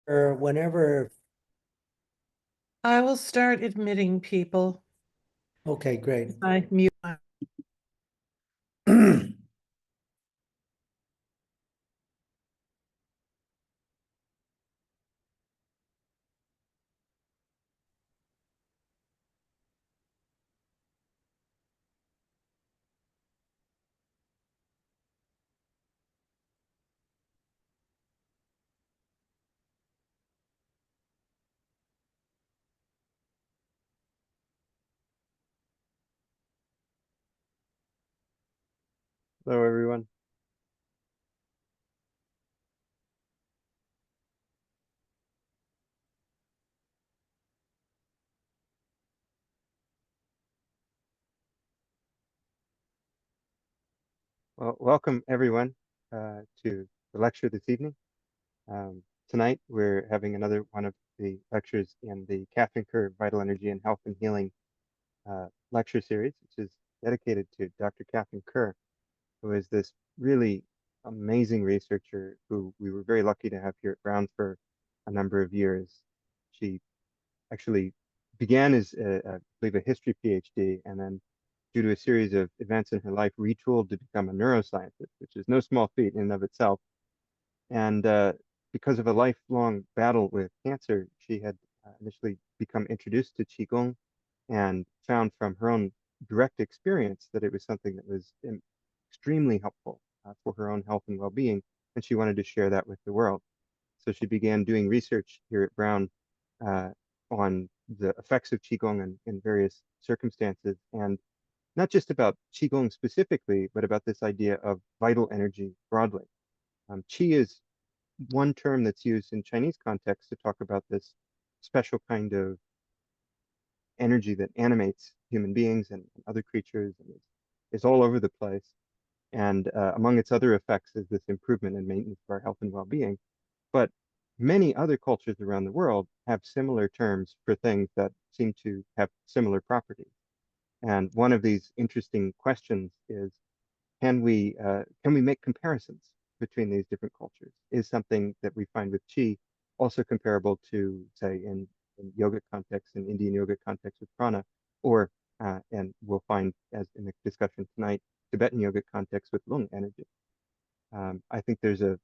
or whenever. I will start admitting people. Okay, great. I mute. Hello, everyone. Well, welcome everyone to the lecture this evening. Tonight we're having another one of the lectures in the Catherine Kerr Vital Energy and Health and Healing lecture series, which is dedicated to Dr. Catherine Kerr, who is this really amazing researcher who we were very lucky to have here at Brown for a number of years. She actually began as, I believe, a history PhD, and then due to a series of events in her life, retooled to become a neuroscientist, which is no small feat in and of itself. And because of a lifelong battle with cancer, she had initially become introduced to Qigong and found from her own direct experience that it was something that was extremely helpful for her own health and well-being, and she wanted to share that with the world. So she began doing research here at Brown uh, on the effects of Qigong in various circumstances, and not just about Qigong specifically, but about this idea of vital energy broadly. Qi is one term that's used in Chinese context to talk about this special kind of energy that animates human beings and other creatures and is all over the place. And among its other effects is this improvement and maintenance of our health and well-being. But many other cultures around the world have similar terms for things that seem to have similar properties. And one of these interesting questions is, can we make comparisons between these different cultures? Is something that we find with Qi also comparable to, say, in yoga context, in Indian yoga context with prana, or and we'll find as in the discussion tonight, Tibetan yoga context with lung energy. I think there's a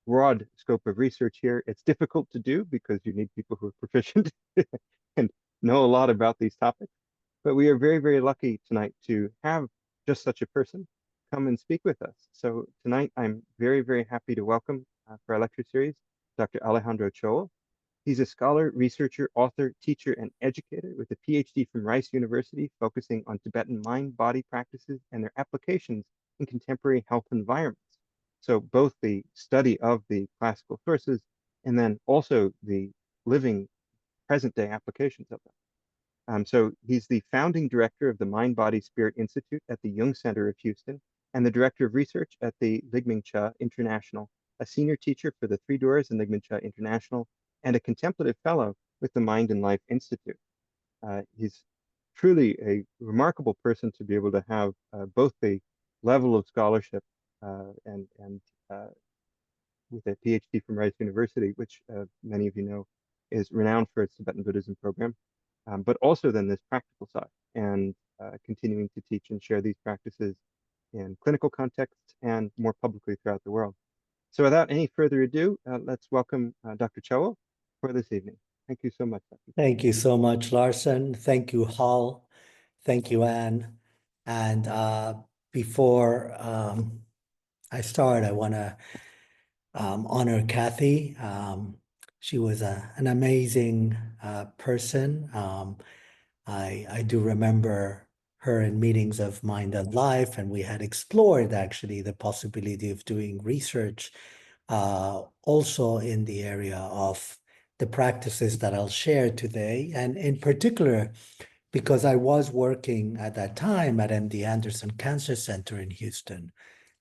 broad scope of research here. It's difficult to do because you need people who are proficient and know a lot about these topics. But we are very, very lucky tonight to have just such a person come and speak with us. So tonight I'm very, very happy to welcome for our lecture series, Dr. Alejandro Choa. He's a scholar, researcher, author, teacher, and educator with a PhD from Rice University, focusing on Tibetan mind-body practices and their applications in contemporary health environments. So both the study of the classical sources and then also the living present-day applications of them. So he's the founding director of the Mind, Body, Spirit Institute at the Jung Center of Houston and the director of research at the Ligming Cha International, a senior teacher for the Three Doors and Ligming Cha International, and a contemplative fellow with the Mind and Life Institute. He's truly a remarkable person to be able to have both the level of scholarship and with a PhD from Rice University, which many of you know is renowned for its Tibetan Buddhism program, but also then this practical side and continuing to teach and share these practices in clinical contexts and more publicly throughout the world. So without any further ado, let's welcome Dr. Choa for this evening. Thank you so much, Dr. Thank you so much, Larson. Thank you, Hal. Thank you, Anne. And before I start, I want to honor Kathy. She was an amazing person. I do remember her in meetings of Mind and Life, and we had explored actually the possibility of doing research also in the area of the practices that I'll share today. And in particular, because I was working at that time at MD Anderson Cancer Center in Houston.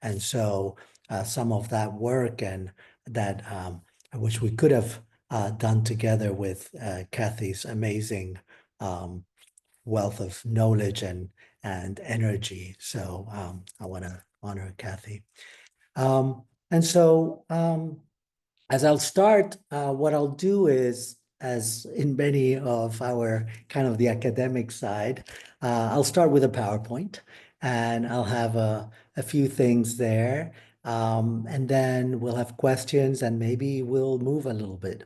And so some of that work and that which we could have done together with Kathy's amazing wealth of knowledge and energy. So I want to honor Kathy. And so as I'll start, what I'll do is, as in many of our kind of the academic side, I'll start with a PowerPoint and I'll have a few things there. And then we'll have questions and maybe we'll move a little bit.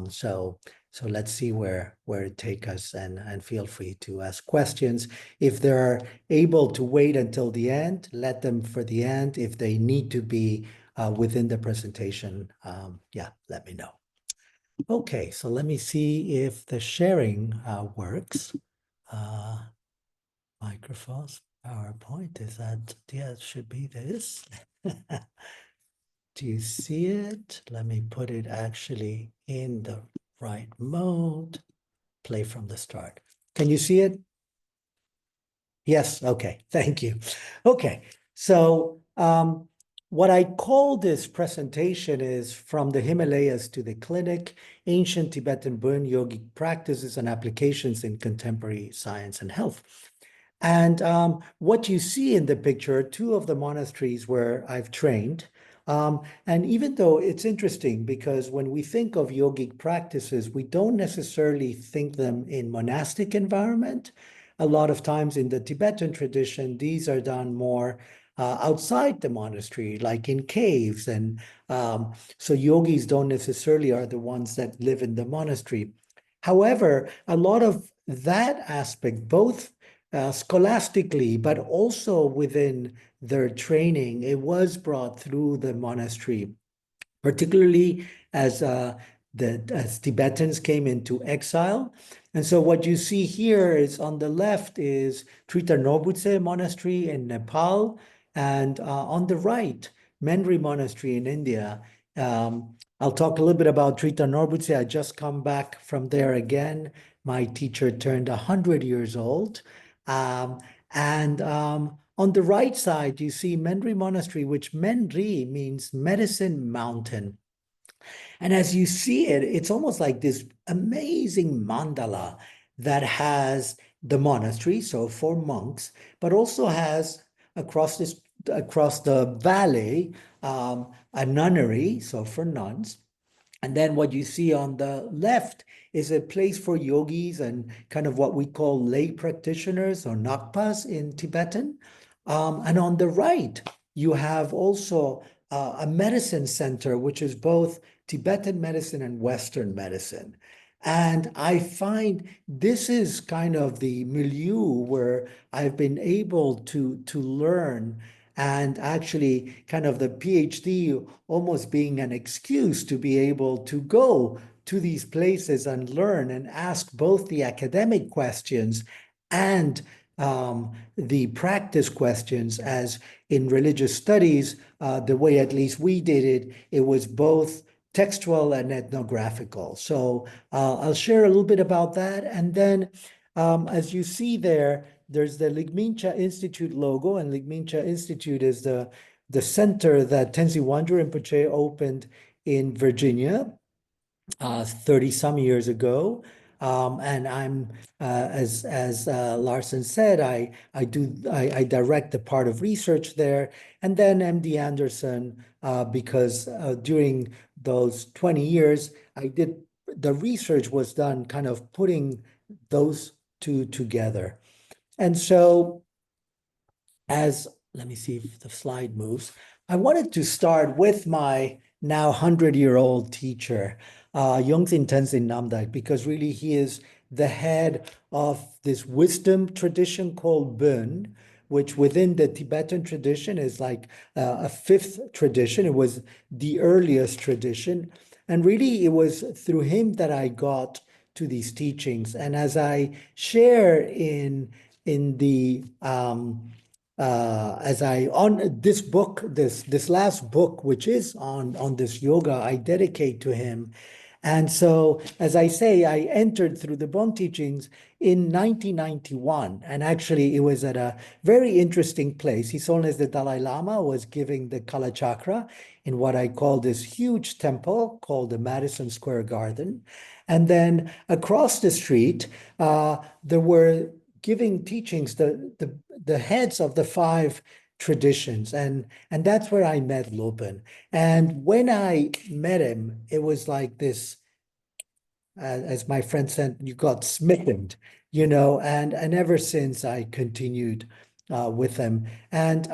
So let's see where it take us and feel free to ask questions. If they're able to wait until the end, let them for the end. If they need to be within the presentation, yeah, let me know. Okay, so let me see if the sharing works. Microphones, PowerPoint, is that, yeah, it should be this. Do you see it? Let me put it actually in the right mode. Play from the start. Can you see it? Yes, okay, thank you. Okay, so what I call this presentation is From the Himalayas to the Clinic, Ancient Tibetan Burn Yogic Practices and Applications in Contemporary Science and Health. And what you see in the picture are two of the monasteries where I've trained. And even though it's interesting because when we think of yogic practices, we don't necessarily think them in monastic environment. A lot of times in the Tibetan tradition, these are done more outside the monastery, like in caves. And so yogis don't necessarily are the ones that live in the monastery. However, a lot of that aspect, both scholastically, but also within their training, it was brought through the monastery, particularly as Tibetans came into exile. And so what you see here is on the left is Trita Nobutse Monastery in Nepal, and on the right, Menri Monastery in India. I'll talk a little bit about Trita Nobutse. I just come back from there again. My teacher turned 100 years old. And on the right side, you see Menri Monastery, which Menri means medicine mountain. And as you see it, it's almost like this amazing mandala that has the monastery, so for monks, but also has across the valley a nunnery, so for nuns. And then what you see on the left is a place for yogis and kind of what we call lay practitioners or nakpas in Tibetan. And on the right, you have also a medicine center, which is both Tibetan medicine and Western medicine. And I find this is kind of the milieu where I've been able to learn, and actually kind of the PhD almost being an excuse to be able to go to these places and learn and ask both the academic questions and the practice questions. As in religious studies, the way at least we did it, it was both textual and ethnographical. So I'll share a little bit about that. And then as you see there, there's the Ligmincha Institute logo, and Ligmincha Institute is the center that Tenzin Wangyal Rinpoche opened in Virginia 30 some years ago. And I'm, as Larson said, I direct the part of research there, and then MD Anderson, because during those 20 years, the research was done kind of putting those two together. And so let me see if the slide moves. I wanted to start with my now 100-year-old teacher, Yongzin Tenzin Namdak, because really he is the head of this wisdom tradition called Bön, which within the Tibetan tradition is like a fifth tradition. It was the earliest tradition. And really it was through him that I got to these teachings. And as I share in the on this book, this last book, which is on this yoga, I dedicate to him. And so, as I say, I entered through the Bon teachings in 1991, and actually it was at a very interesting place. His Holiness the Dalai Lama was giving the Kala Chakra in what I call this huge temple called the Madison Square Garden. And then across the street, there were giving teachings, the heads of the 5 traditions. And that's where I met Lopen. And when I met him, it was like this, as my friend said, you got smitten, and ever since I continued with him. And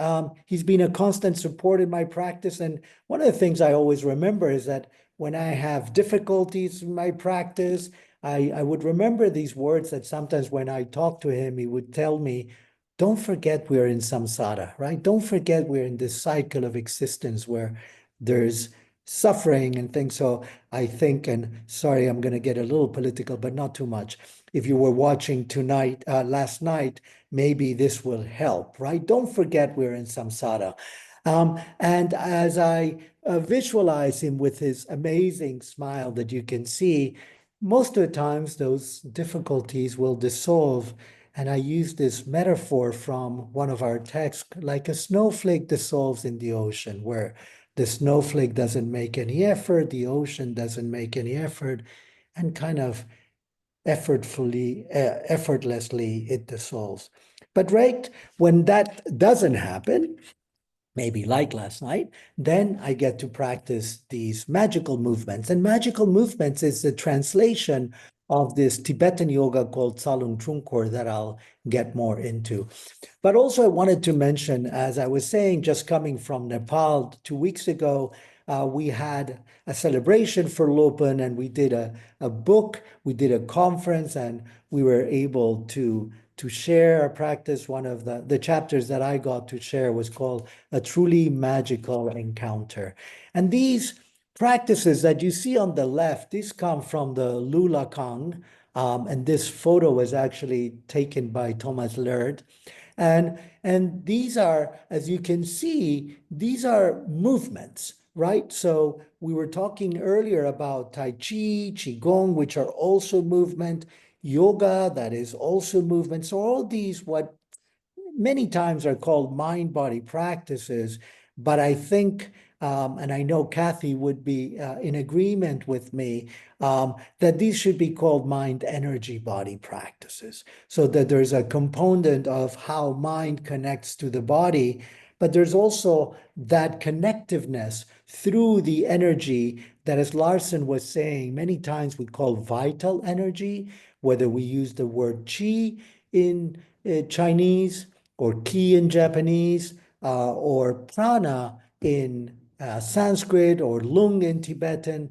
he's been a constant support in my practice. And one of the things I always remember is that when I have difficulties in my practice, I would remember these words that sometimes when I talk to him, he would tell me, don't forget we're in samsara, right? Don't forget we're in this cycle of existence where there's suffering and things. So I think, and sorry, I'm going to get a little political, but not too much. If you were watching tonight, last night, maybe this will help, right? Don't forget we're in samsara. And as I visualize him with his amazing smile that you can see, most of the times those difficulties will dissolve. And I use this metaphor from one of our texts, like a snowflake dissolves in the ocean, where the snowflake doesn't make any effort, the ocean doesn't make any effort, and kind of effortlessly it dissolves. But right when that doesn't happen, maybe like last night, then I get to practice these magical movements. And magical movements is the translation of this Tibetan yoga called Tsalung Trungkor that I'll get more into. But also I wanted to mention, as I was saying, just coming from Nepal 2 weeks ago, we had a celebration for Lopen, and we did a book, we did a conference, and we were able to share our practice. One of the chapters that I got to share was called A Truly Magical Encounter. And these practices that you see on the left, these come from the Lula Kang, and this photo was actually taken by Thomas Laird. And these are, as you can see, these are movements, right? So we were talking earlier about Tai Chi, Qigong, which are also movement, yoga, that is also movement. So all these, what many times are called mind-body practices, but I think, and I know Kathy would be in agreement with me, that these should be called mind-energy-body practices, so that there's a component of how mind connects to the body, but there's also that connectiveness through the energy that, as Larson was saying, many times we call vital energy, whether we use the word qi in Chinese, or ki in Japanese, or prana in Sanskrit, or lung in Tibetan.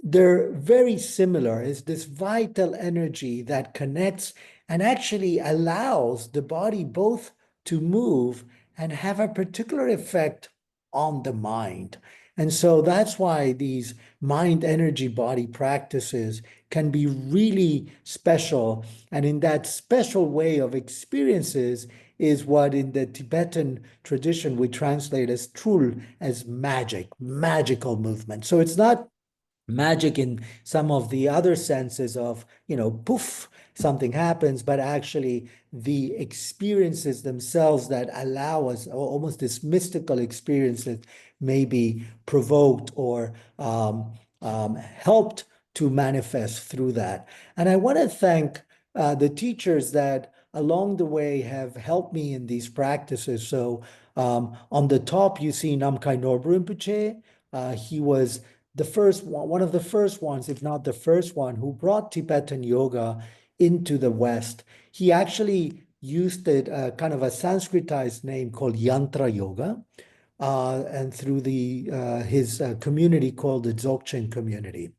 They're very similar. It's this vital energy that connects and actually allows the body both to move and have a particular effect on the mind. And so that's why these mind energy body practices can be really special. And in that special way of experiences is what in the Tibetan tradition we translate as trul, as magic, magical movement. So it's not magic in some of the other senses of, poof, something happens, but actually the experiences themselves that allow us, almost this mystical experience that may be provoked or helped to manifest through that. And I want to thank the teachers that along the way have helped me in these practices. So on the top, you see Namkhai Norbu Rinpoche. He was the first one of the first ones, if not the first one, who brought Tibetan yoga into the West. He actually used it kind of a Sanskritized name called Yantra Yoga, and through his community called the Dzogchen community.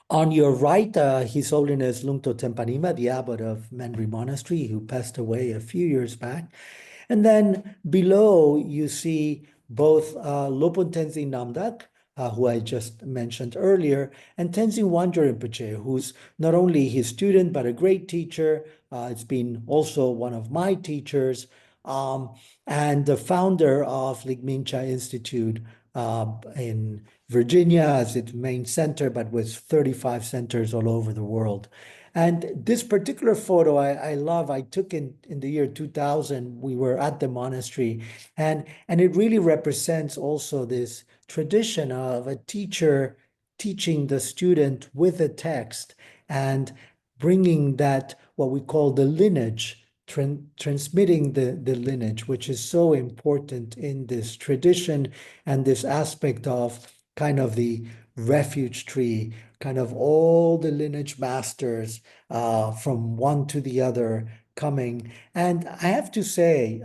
On your right, His Holiness Lungto Tenpanima, the abbot of Menri Monastery, who passed away a few years back. And then below, you see both Lopon Tenzin Namdak, who I just mentioned earlier, and Tenzin Wangyal Rinpoche, who's not only his student, but a great teacher. It's been also one of my teachers, and the founder of Ligmincha Institute in Virginia as its main center, but with 35 centers all over the world. And this particular photo I love. I took in the year 2000. We were at the monastery, and it really represents also this tradition of a teacher teaching the student with a text and bringing that, what we call the lineage, transmitting the lineage, which is so important in this tradition and this aspect of kind of the refuge tree, kind of all the lineage masters from one to the other coming. And I have to say,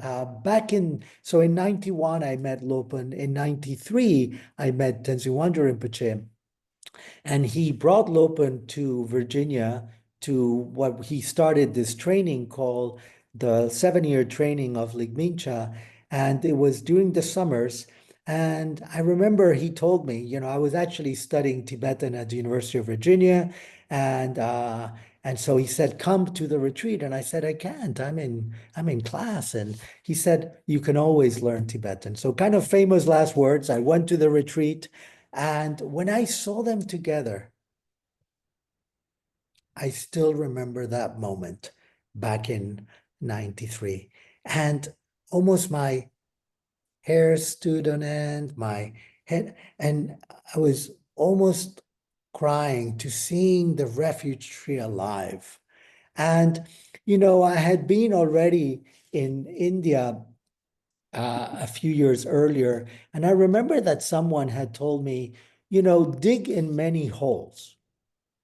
so in 91, I met Lopan. In 93, I met Tenzin Wangyal Rinpoche. And he brought Lopan to Virginia to what he started this training called the 7-year training of Ligmincha. And it was during the summers. And I remember he told me, I was actually studying Tibetan at the University of Virginia. And so he said, come to the retreat. And I said, I can't. I'm in class. And he said, you can always learn Tibetan. So kind of famous last words. I went to the retreat. And when I saw them together, I still remember that moment back in 93. And almost my hair stood on end, my head, and I was almost crying to seeing the refuge tree alive. And, I had been already in India a few years earlier, and I remember that someone had told me, dig in many holes,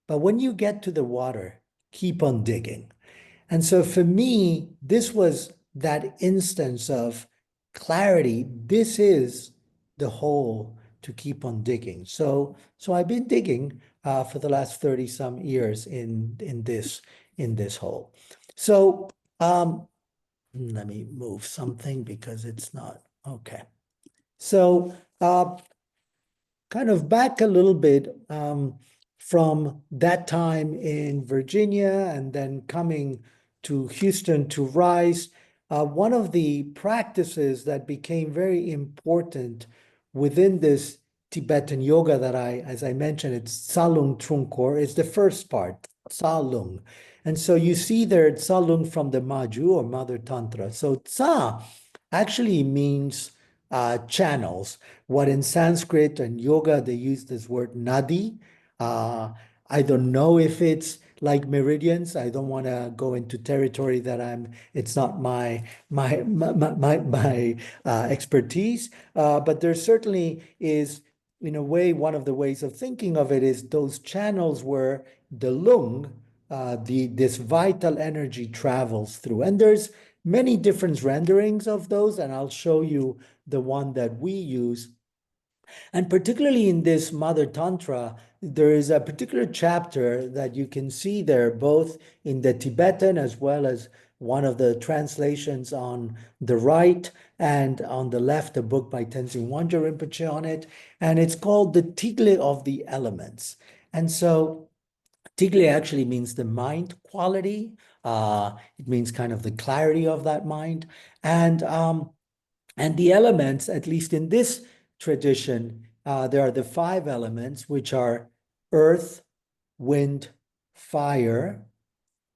but when you get to the water, keep on digging. And so for me, this was that instance of clarity. This is the hole to keep on digging. So I've been digging for the last 30 some years in this hole. So let me move something because it's not okay. So kind of back a little bit from that time in Virginia and then coming to Houston to Rice, one of the practices that became very important within this Tibetan yoga that as I mentioned, it's Tsalung Trunkor, is the first part, Tsalung. And so you see there Tsalung from the Maju or Mother Tantra. So Tsa actually means channels. What in Sanskrit and yoga, they use this word nadi. I don't know if it's like meridians. I don't want to go into territory that it's not my expertise. But there certainly is, in a way, one of the ways of thinking of it is those channels where the lung, this vital energy travels through. And there's many different renderings of those, and I'll show you the one that we use. And particularly in this Mother Tantra, there is a particular chapter that you can see there, both in the Tibetan as well as one of the translations on the right, and on the left, a book by Tenzin Wangyal Rinpoche on it. And it's called The Tigle of the Elements. And so Tigle actually means the mind quality. It means kind of the clarity of that mind. And the elements, at least in this tradition, there are the 5 elements, which are earth, wind, fire,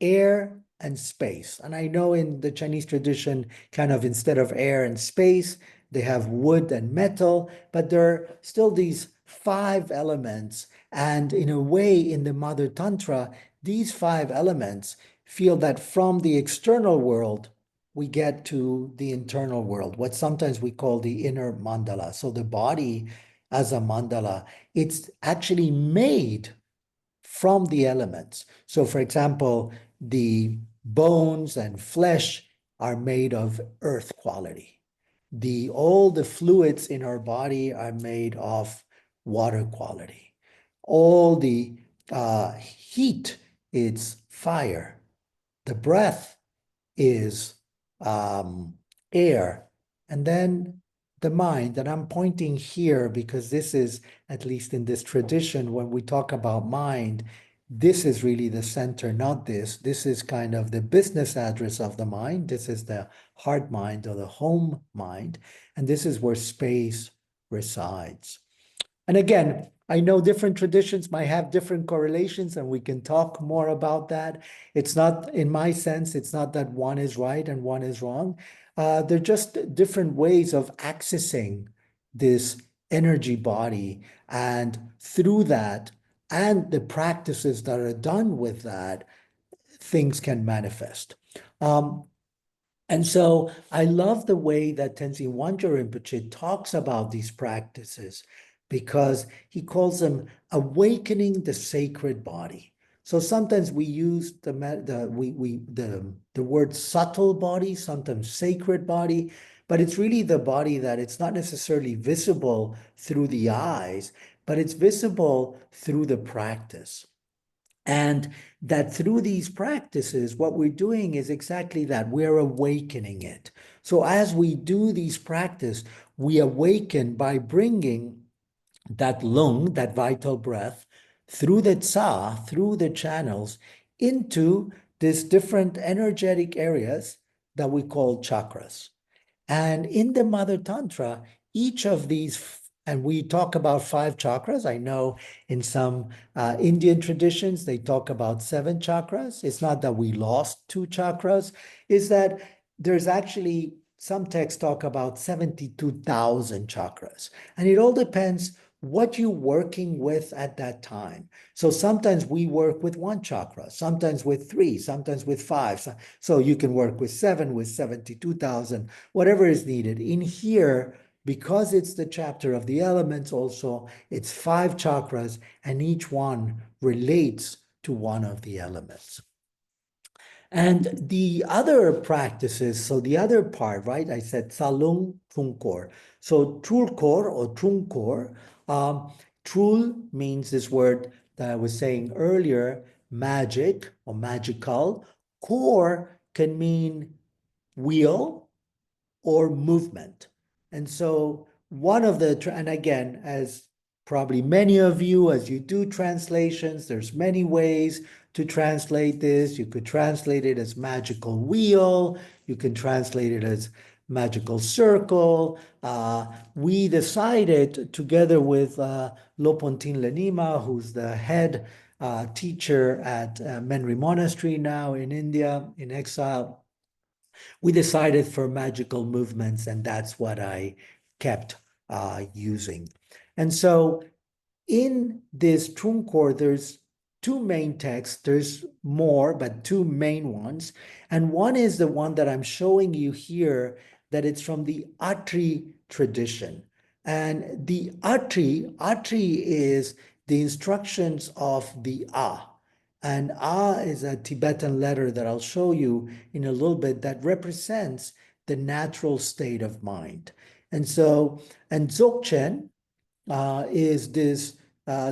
air, and space. And I know in the Chinese tradition, kind of instead of air and space, they have wood and metal, but there are still these 5 elements. And in a way, in the Mother Tantra, these 5 elements feel that from the external world, we get to the internal world, what sometimes we call the inner mandala. So the body as a mandala, it's actually made from the elements. So for example, the bones and flesh are made of earth quality. All the fluids in our body are made of water quality. All the heat is fire. The breath is air. And then the mind, and I'm pointing here because this is, at least in this tradition, when we talk about mind, this is really the center, not this. This is kind of the business address of the mind. This is the heart mind or the home mind. And this is where space resides. And again, I know different traditions might have different correlations, and we can talk more about that. It's not, in my sense, it's not that one is right and one is wrong. They're just different ways of accessing this energy body. And through that, and the practices that are done with that, things can manifest. And so I love the way that Tenzin Wangyal Rinpoche talks about these practices because he calls them awakening the sacred body. So sometimes we use the word subtle body, sometimes sacred body, but it's really the body that it's not necessarily visible through the eyes, but it's visible through the practice. And that through these practices, what we're doing is exactly that. We're awakening it. So as we do these practice, we awaken by bringing that lung, that vital breath, through the tsa, through the channels, into these different energetic areas that we call chakras. And in the Mother Tantra, each of these, and we talk about 5 chakras. I know in some Indian traditions, they talk about 7 chakras. It's not that we lost 2 chakras, it's that there's actually some texts talk about 72,000 chakras. And it all depends what you're working with at that time. So sometimes we work with 1 chakra, sometimes with 3, sometimes with 5. So you can work with 7, with 72,000, whatever is needed. In here, because it's the chapter of the elements also, it's 5 chakras, and each one relates to one of the elements. And the other practices, so the other part, right? I said Salung Trunkor. So Trulkor or Trunkor, Trul means this word that I was saying earlier, magic or magical. Kor can mean wheel or movement. And so one of the, and again, as probably many of you, as you do translations, there's many ways to translate this. You could translate it as magical wheel. You can translate it as magical circle. We decided together with Lopontin Lenima, who's the head teacher at Menri Monastery now in India, in exile, we decided for magical movements, and that's what I kept using. And so in this Trunkor, there's 2 main texts. There's more, but 2 main ones. And one is the one that I'm showing you here, that it's from the Atri tradition. And the Atri is the instructions of the A. And A is a Tibetan letter that I'll show you in a little bit that represents the natural state of mind. And so, and Dzogchen is this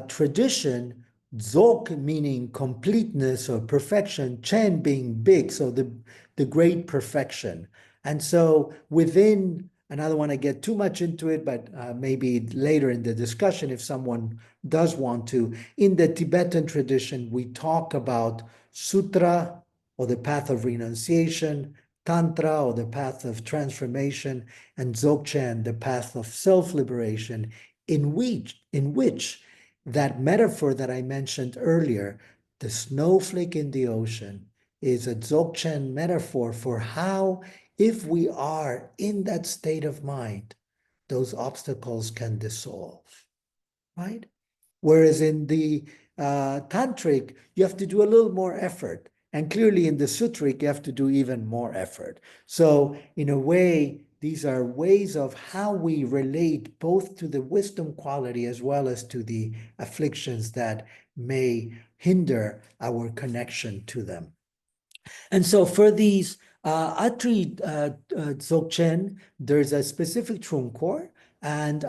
tradition, Dzog meaning completeness or perfection, Chen being big, so the great perfection. And so within, and I don't want to get too much into it, but maybe later in the discussion, if someone does want to, in the Tibetan tradition, we talk about Sutra or the path of renunciation, Tantra or the path of transformation, and Dzogchen, the path of self-liberation, in which that metaphor that I mentioned earlier, the snowflake in the ocean, is a Dzogchen metaphor for how, if we are in that state of mind, those obstacles can dissolve, right? Whereas in the tantric, you have to do a little more effort. And clearly in the sutric, you have to do even more effort. So in a way, these are ways of how we relate both to the wisdom quality as well as to the afflictions that may hinder our connection to them. And so for these Atri Dzogchen, there's a specific Trunkor, and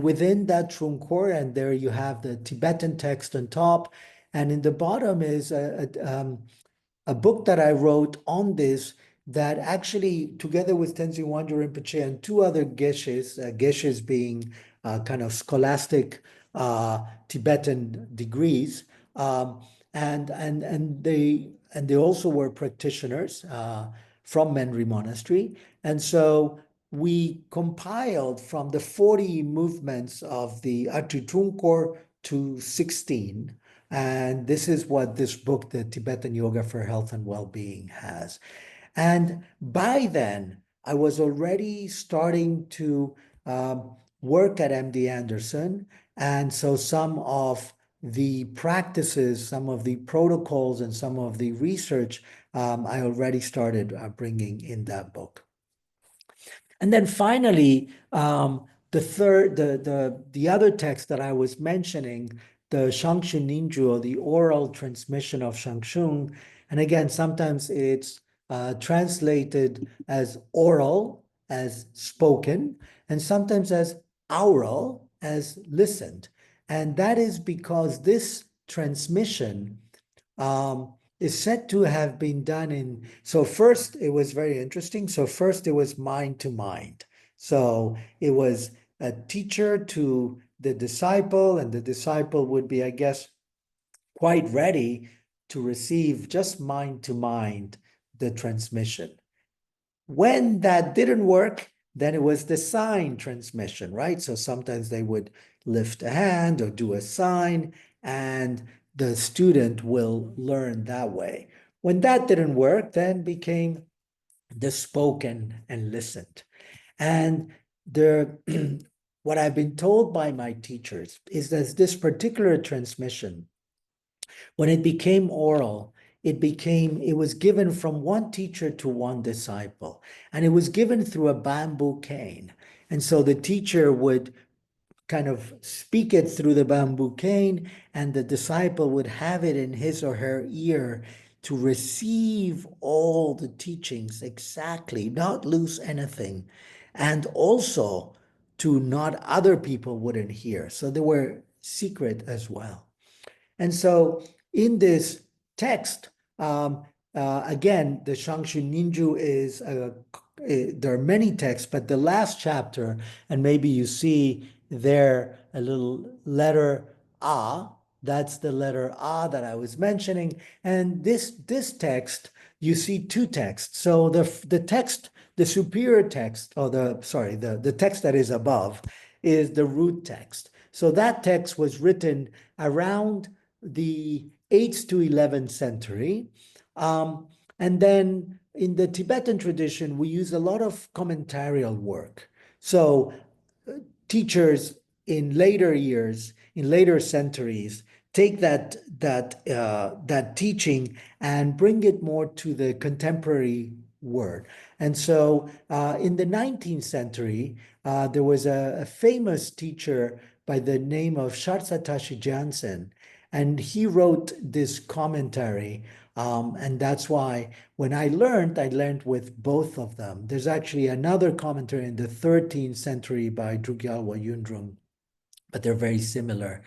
within that Trunkor, and there you have the Tibetan text on top, and in the bottom is a book that I wrote on this that actually, together with Tenzin Wangyal Rinpoche and 2 other geshes, geshes being kind of scholastic Tibetan degrees, and they also were practitioners from Menri Monastery, and so we compiled from the 40 movements of the Atri Trunkor to 16. And this is what this book, the Tibetan Yoga for Health and Well-Being, has. And by then, I was already starting to work at MD Anderson. And so some of the practices, some of the protocols, and some of the research I already started bringing in that book. And then finally, the other text that I was mentioning, the Shangshu Ninju, or the oral transmission of Shangshung. And again, sometimes it's translated as oral, as spoken, and sometimes as aural, as listened. And that is because this transmission is said to have been done in, so first it was very interesting. So first it was mind to mind. So it was a teacher to the disciple, and the disciple would be, I guess, quite ready to receive just mind to mind the transmission. When that didn't work, then it was the sign transmission, right? So sometimes they would lift a hand or do a sign, and the student will learn that way. When that didn't work, then became the spoken and listened. And what I've been told by my teachers is that this particular transmission, when it became oral, it was given from one teacher to one disciple, and it was given through a bamboo cane. And so the teacher would kind of speak it through the bamboo cane, and the disciple would have it in his or her ear to receive all the teachings exactly, not lose anything, and also to not other people wouldn't hear. So they were secret as well. And so in this text, again, the Shangshu Ninju is, there are many texts, but the last chapter, and maybe you see there a little letter A, that's the letter A that I was mentioning. And this text, you see two texts. So the text, the superior text, or the text that is above is the root text. So that text was written around the 8th to 11th century. And then in the Tibetan tradition, we use a lot of commentarial work. So teachers in later years, in later centuries, take that teaching and bring it more to the contemporary word. And so in the 19th century, there was a famous teacher by the name of Shartsatashi Jansen, and he wrote this commentary. And that's why when I learned with both of them. There's actually another commentary in the 13th century by Drugyalwa Yundrung, but they're very similar.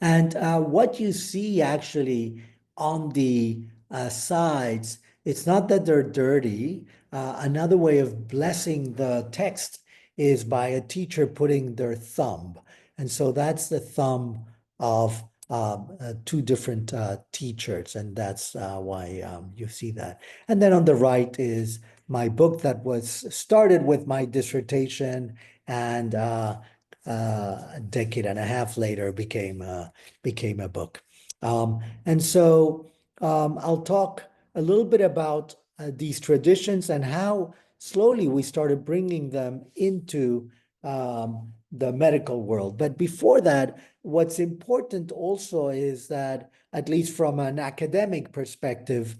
And what you see actually on the sides, it's not that they're dirty. Another way of blessing the text is by a teacher putting their thumb. And so that's the thumb of two different teachers, and that's why you see that. And then on the right is my book that was started with my dissertation, and a decade and a half later became a book. And so I'll talk a little bit about these traditions and how slowly we started bringing them into the medical world. But before that, what's important also is that, at least from an academic perspective,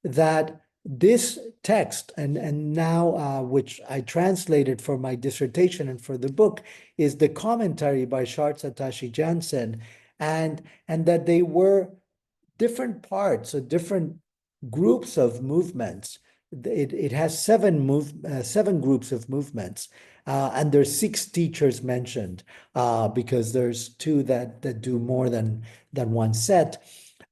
that this text, and now which I translated for my dissertation and for the book, is the commentary by Shartsatashi Jansen, and that they were different parts or different groups of movements. It has seven groups of movements, and there's 6 teachers mentioned because there's 2 that do more than one set.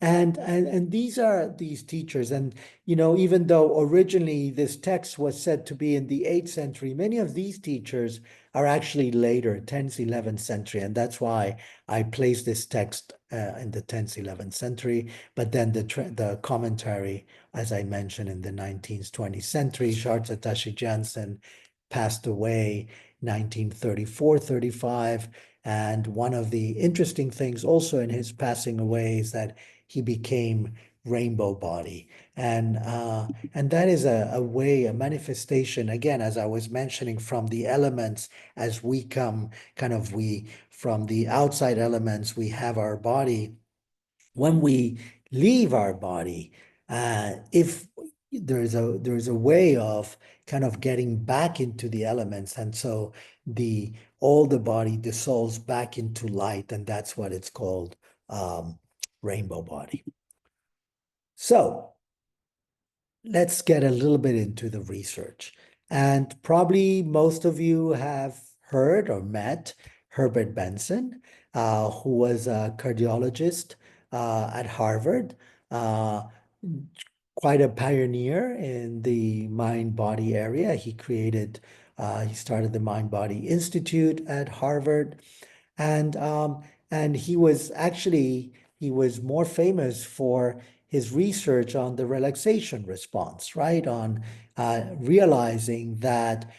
And these are these teachers. And, even though originally this text was said to be in the 8th century, many of these teachers are actually later, 10th, 11th century. And that's why I placed this text in the 10th, 11th century. But then the commentary, as I mentioned, in the 19th, 20th century, Shartsatashi Jansen passed away 1934, 35. And one of the interesting things also in his passing away is that he became rainbow body. And that is a way, a manifestation, again, as I was mentioning, from the elements as we come, from the outside elements, we have our body. when we leave our body, if there's a way of kind of getting back into the elements, and so all the body dissolves back into light, and that's what it's called, rainbow body. So let's get a little bit into the research. And probably most of you have heard or met Herbert Benson, who was a cardiologist at Harvard, quite a pioneer in the mind-body area. He started the Mind-Body Institute at Harvard. And he was more famous for his research on the relaxation response, right? On realizing that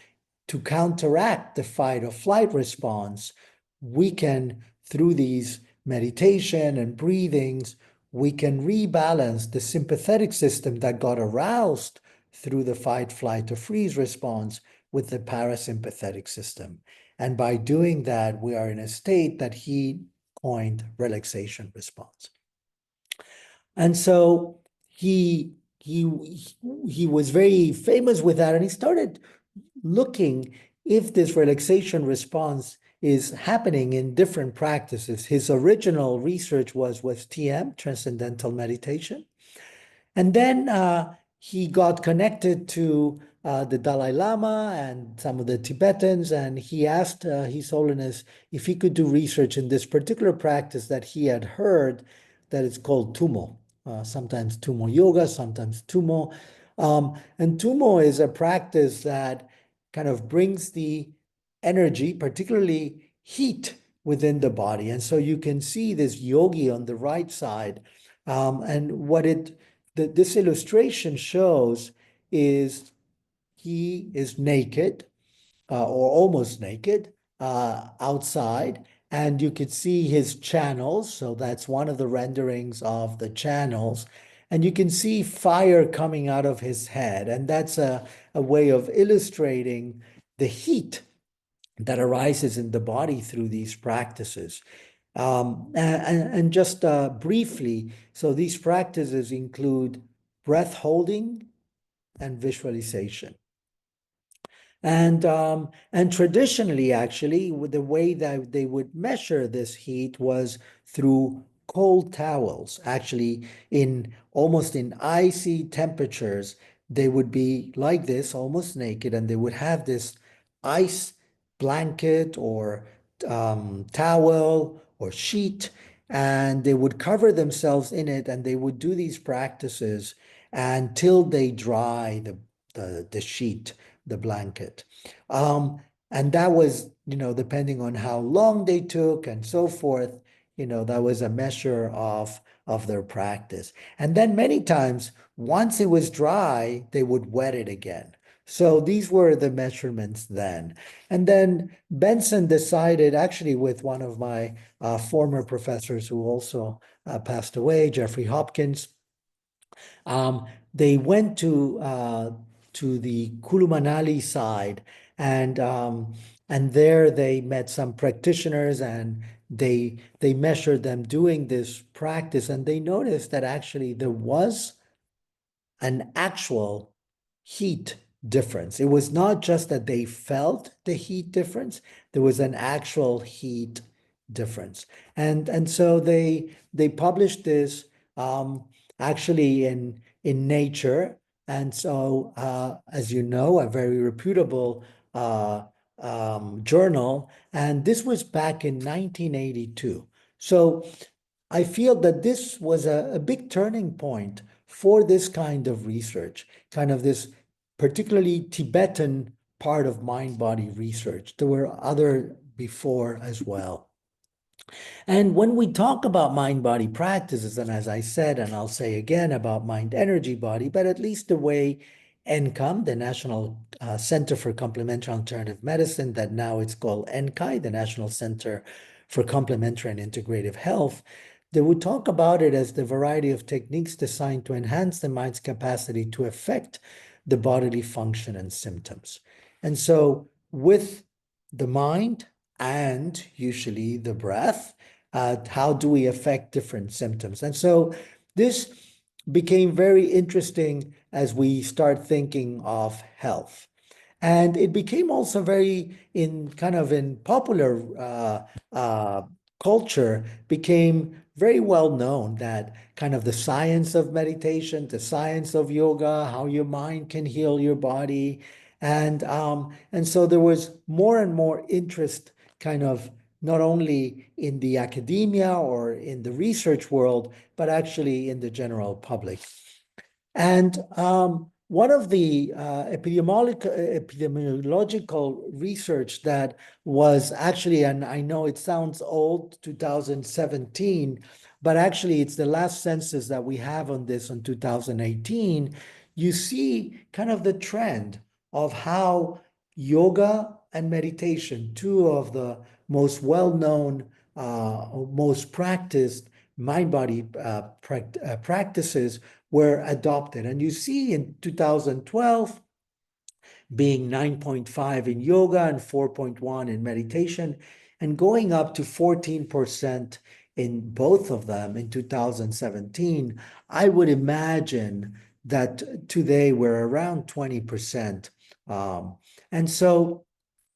to counteract the fight or flight response, we can, through these meditation and breathings, we can rebalance the sympathetic system that got aroused through the fight, flight, or freeze response with the parasympathetic system. And by doing that, we are in a state that he coined relaxation response. And so he was very famous with that, and he started looking if this relaxation response is happening in different practices. His original research was TM, Transcendental Meditation. And then he got connected to the Dalai Lama and some of the Tibetans, and he asked His Holiness if he could do research in this particular practice that he had heard that it's called Tumo. Sometimes Tumo Yoga, sometimes Tumo. And Tumo is a practice that kind of brings the energy, particularly heat, within the body. And so you can see this yogi on the right side. And what this illustration shows is he is naked, or almost naked, outside, and you could see his channels. So that's one of the renderings of the channels. And you can see fire coming out of his head. And that's a way of illustrating the heat that arises in the body through these practices. And just briefly, so these practices include breath holding and visualization. And traditionally, actually, the way that they would measure this heat was through cold towels. Actually, almost in icy temperatures, they would be like this, almost naked, and they would have this ice blanket or towel or sheet, and they would cover themselves in it, and they would do these practices until they dry the sheet, the blanket. And that was, depending on how long they took and so forth, that was a measure of their practice. And then many times, once it was dry, they would wet it again. So these were the measurements then. And then Benson decided, actually with one of my former professors who also passed away, Jeffrey Hopkins, they went to the Kulu Manali side, and there they met some practitioners, and they measured them doing this practice, and they noticed that actually there was an actual heat difference. It was not just that they felt the heat difference, there was an actual heat difference. And so they published this actually in Nature. And so, as you know, a very reputable journal. And this was back in 1982. So I feel that this was a big turning point for this kind of research, kind of this particularly Tibetan part of mind-body research. There were other before as well. And when we talk about mind-body practices, and as I said, and I'll say again about mind-energy-body, but at least the way NCOM, the National Center for Complementary Alternative Medicine, that now it's called NCI, the National Center for Complementary and Integrative Health, they would talk about it as the variety of techniques designed to enhance the mind's capacity to affect the bodily function and symptoms. And so with the mind and usually the breath, How do we affect different symptoms? And so this became very interesting as we start thinking of health. And it became also very in kind of in popular culture, became very well known that kind of the science of meditation, the science of yoga, how your mind can heal your body. And so there was more and more interest kind of not only in the academia or in the research world, but actually in the general public. And one of the epidemiological research that was actually, and I know it sounds old, 2017, but actually it's the last census that we have on this on 2018, you see kind of the trend of how yoga and meditation, two of the most well-known, most practiced mind-body practices, were adopted. And you see in 2012 being 9.5 in yoga and 4.1 in meditation, and going up to 14% in both of them in 2017. I would imagine that today we're around 20%. And so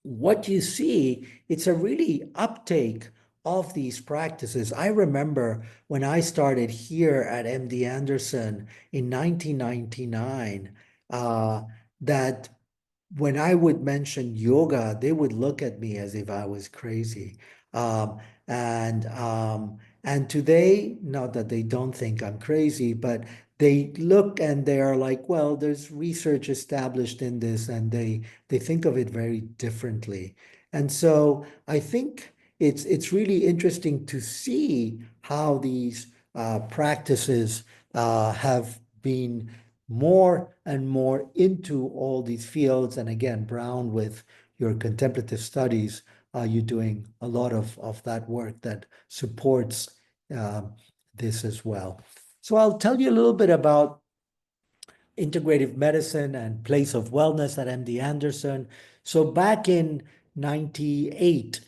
what you see, it's a really uptake of these practices. I remember when I started here at MD Anderson in 1999, that when I would mention yoga, they would look at me as if I was crazy. Um, and um, and today, not that they don't think I'm crazy, but they look and they are like, well, there's research established in this, and they think of it very differently. And so I think it's really interesting to see how these practices have been more and more into all these fields. And again, Brown, with your contemplative studies, you're doing a lot of that work that supports um, this as well. So I'll tell you a little bit about integrative medicine and place of wellness at MD Anderson. So back in 98,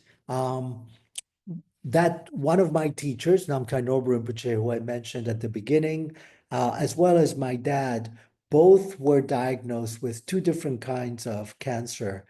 that one of my teachers, Namkhai Nobu Rinpoche, who I mentioned at the beginning, as well as my dad, both were diagnosed with two different kinds of cancer.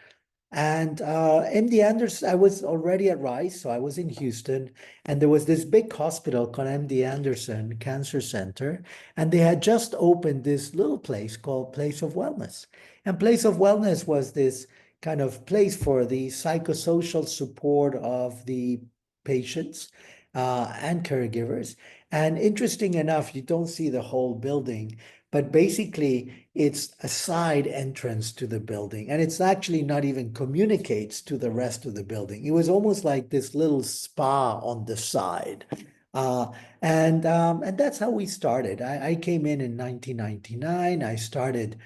And MD Anderson, I was already at Rice, so I was in Houston, and there was this big hospital called MD Anderson Cancer Center, and they had just opened this little place called Place of Wellness. And Place of Wellness was this kind of place for the psychosocial support of the patients and caregivers. And interesting enough, you don't see the whole building, but basically it's a side entrance to the building, and it's actually not even communicates to the rest of the building. It was almost like this little spa on the side. And that's how we started. I came in 1999. I started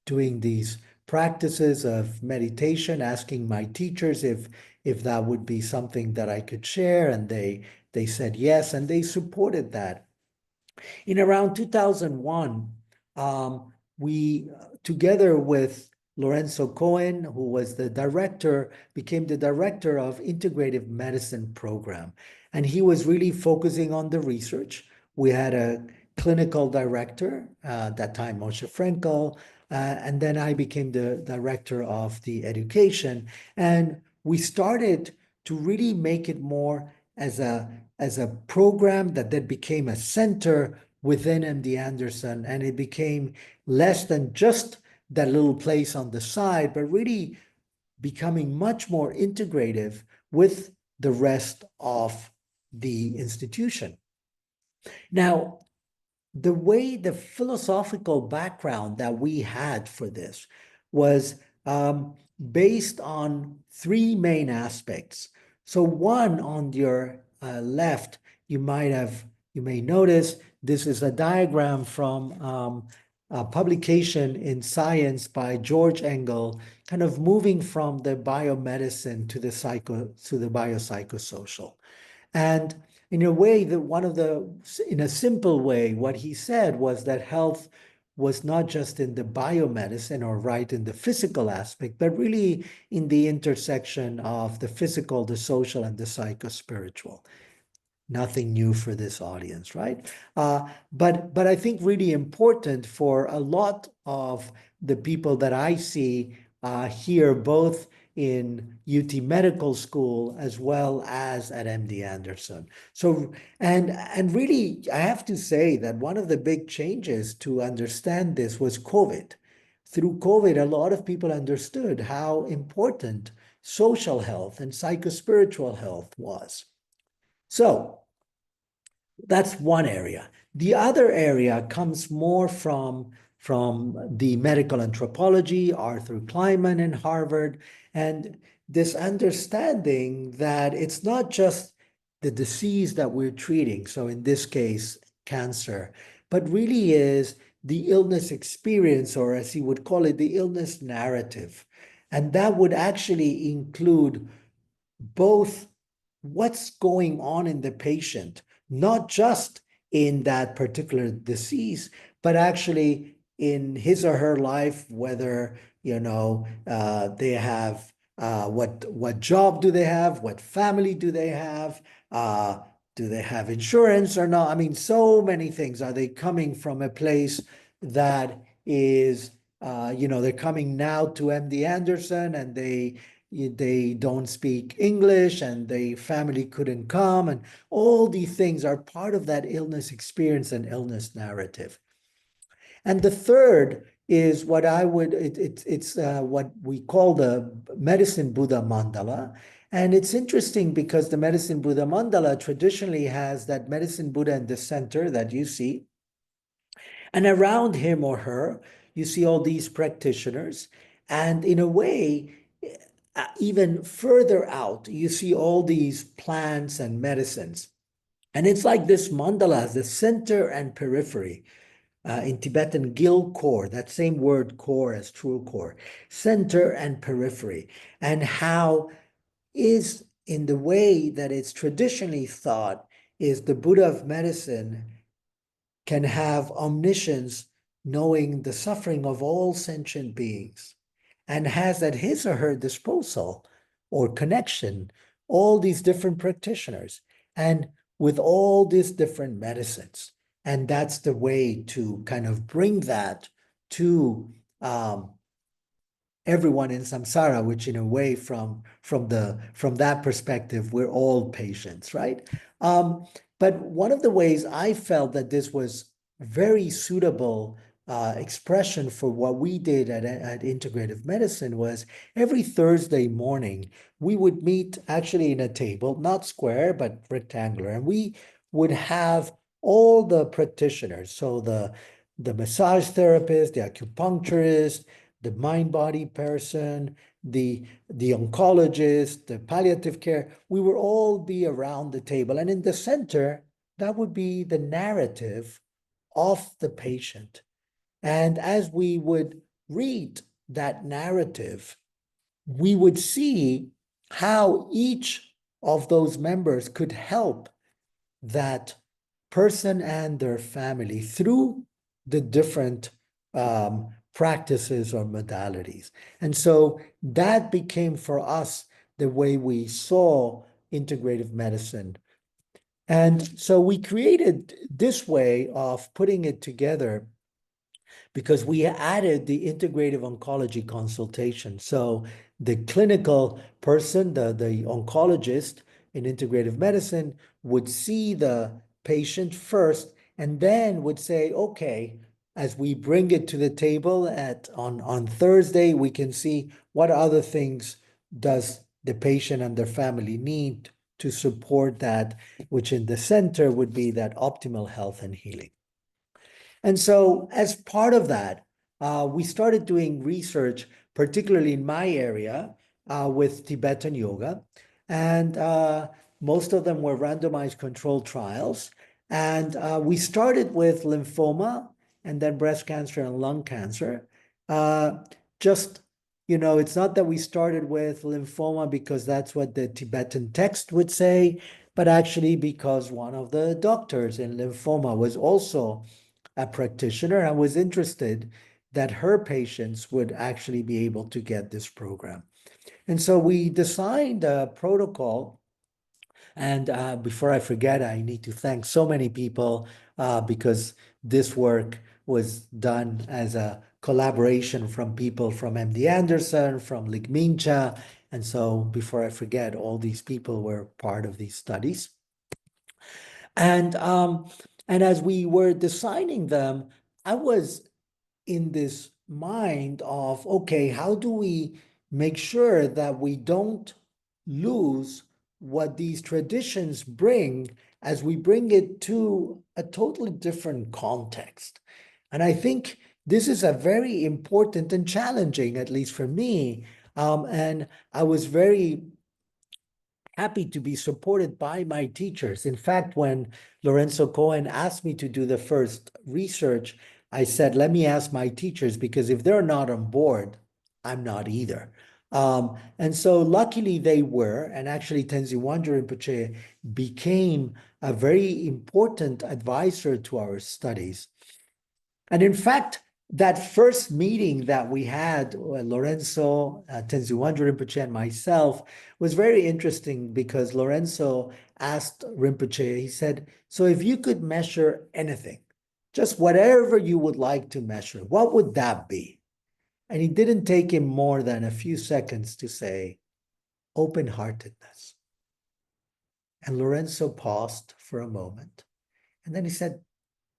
doing these practices of meditation, asking my teachers if that would be something that I could share, and they said yes, and they supported that. In around 2001, we, together with Lorenzo Cohen, who was the director, became the director of Integrative Medicine Program. And he was really focusing on the research. We had a clinical director, at that time, Moshe Frenkel, and then I became the director of the education. And we started to really make it more as a program that then became a center within MD Anderson, and it became less than just that little place on the side, but really becoming much more integrative with the rest of the institution. Now, the philosophical background that we had for this was based on three main aspects. So one, on your left, you may notice this is a diagram from a publication in Science by George Engel, kind of moving from the biomedicine to the biopsychosocial. And in a way, in a simple way, what he said was that health was not just in the biomedicine or right in the physical aspect, but really in the intersection of the physical, the social, and the psychospiritual. nothing new for this audience, right? But I think really important for a lot of the people that I see here, both in UT Medical School as well as at MD Anderson. So, and really, I have to say that one of the big changes to understand this was COVID. Through COVID, a lot of people understood how important social health and psychospiritual health was. So that's one area. The other area comes more from the medical anthropology, Arthur Kleinman in Harvard, and this understanding that it's not just the disease that we're treating, so in this case, cancer, but really is the illness experience, or as he would call it, the illness narrative. And that would actually include both what's going on in the patient, not just in that particular disease, but actually in his or her life, whether, they have, what job do they have, what family do they have, do they have insurance or not? I mean, so many things. Are they coming from a place that is, they're coming now to MD Anderson and they don't speak English and the family couldn't come, and all these things are part of that illness experience and illness narrative. And the third is what it's what we call the medicine Buddha mandala. And it's interesting because the medicine Buddha mandala traditionally has that medicine Buddha in the center that you see, and around him or her you see all these practitioners, and in a way, even further out, you see all these plants and medicines. And it's like this mandala, the center and periphery. In Tibetan, gil core, that same word core as true core, center and periphery, and how is in the way that it's traditionally thought is the Buddha of medicine can have omniscience, knowing the suffering of all sentient beings, and has at his or her disposal or connection all these different practitioners and with all these different medicines. And that's the way to kind of bring that to everyone in samsara, which in a way from that perspective, we're all patients, right? But one of the ways I felt that this was very suitable expression for what we did at Integrative Medicine was every Thursday morning, we would meet actually in a table, not square, but rectangular, and we would have all the practitioners. So the massage therapist, the acupuncturist, the mind-body person, the oncologist, the palliative care, we would all be around the table. And in the center, that would be the narrative of the patient. And as we would read that narrative, we would see how each of those members could help that person and their family through the different practices or modalities. And so that became for us the way we saw integrative medicine. And so we created this way of putting it together because we added the integrative oncology consultation. So the clinical person, the oncologist in integrative medicine would see the patient first and then would say, okay, as we bring it to the table on Thursday, we can see what other things does the patient and their family need to support that, which in the center would be that optimal health and healing. And so as part of that, we started doing research, particularly in my area, with Tibetan yoga. And most of them were randomized controlled trials. And we started with lymphoma and then breast cancer and lung cancer. It's not that we started with lymphoma because that's what the Tibetan text would say, but actually because one of the doctors in lymphoma was also a practitioner and was interested that her patients would actually be able to get this program. And so we designed a protocol And before I forget, I need to thank so many people because this work was done as a collaboration from people from MD Anderson, from Ligmincha. And so before I forget, all these people were part of these studies. And as we were designing them, I was in this mind of, okay, how do we make sure that we don't lose what these traditions bring as we bring it to a totally different context? And I think this is a very important and challenging, at least for me. And I was very happy to be supported by my teachers. In fact, when Lorenzo Cohen asked me to do the first research, I said, let me ask my teachers, because if they're not on board, I'm not either. And so luckily they were, and actually Tenzin Wangyal Rinpoche became a very important advisor to our studies. And in fact, that first meeting that we had, Lorenzo, Tenzin Wangyal Rinpoche, and myself, was very interesting because Lorenzo asked Rinpoche, he said, so if you could measure anything, just whatever you would like to measure, what would that be? And it didn't take him more than a few seconds to say, open-heartedness. And Lorenzo paused for a moment. And then he said,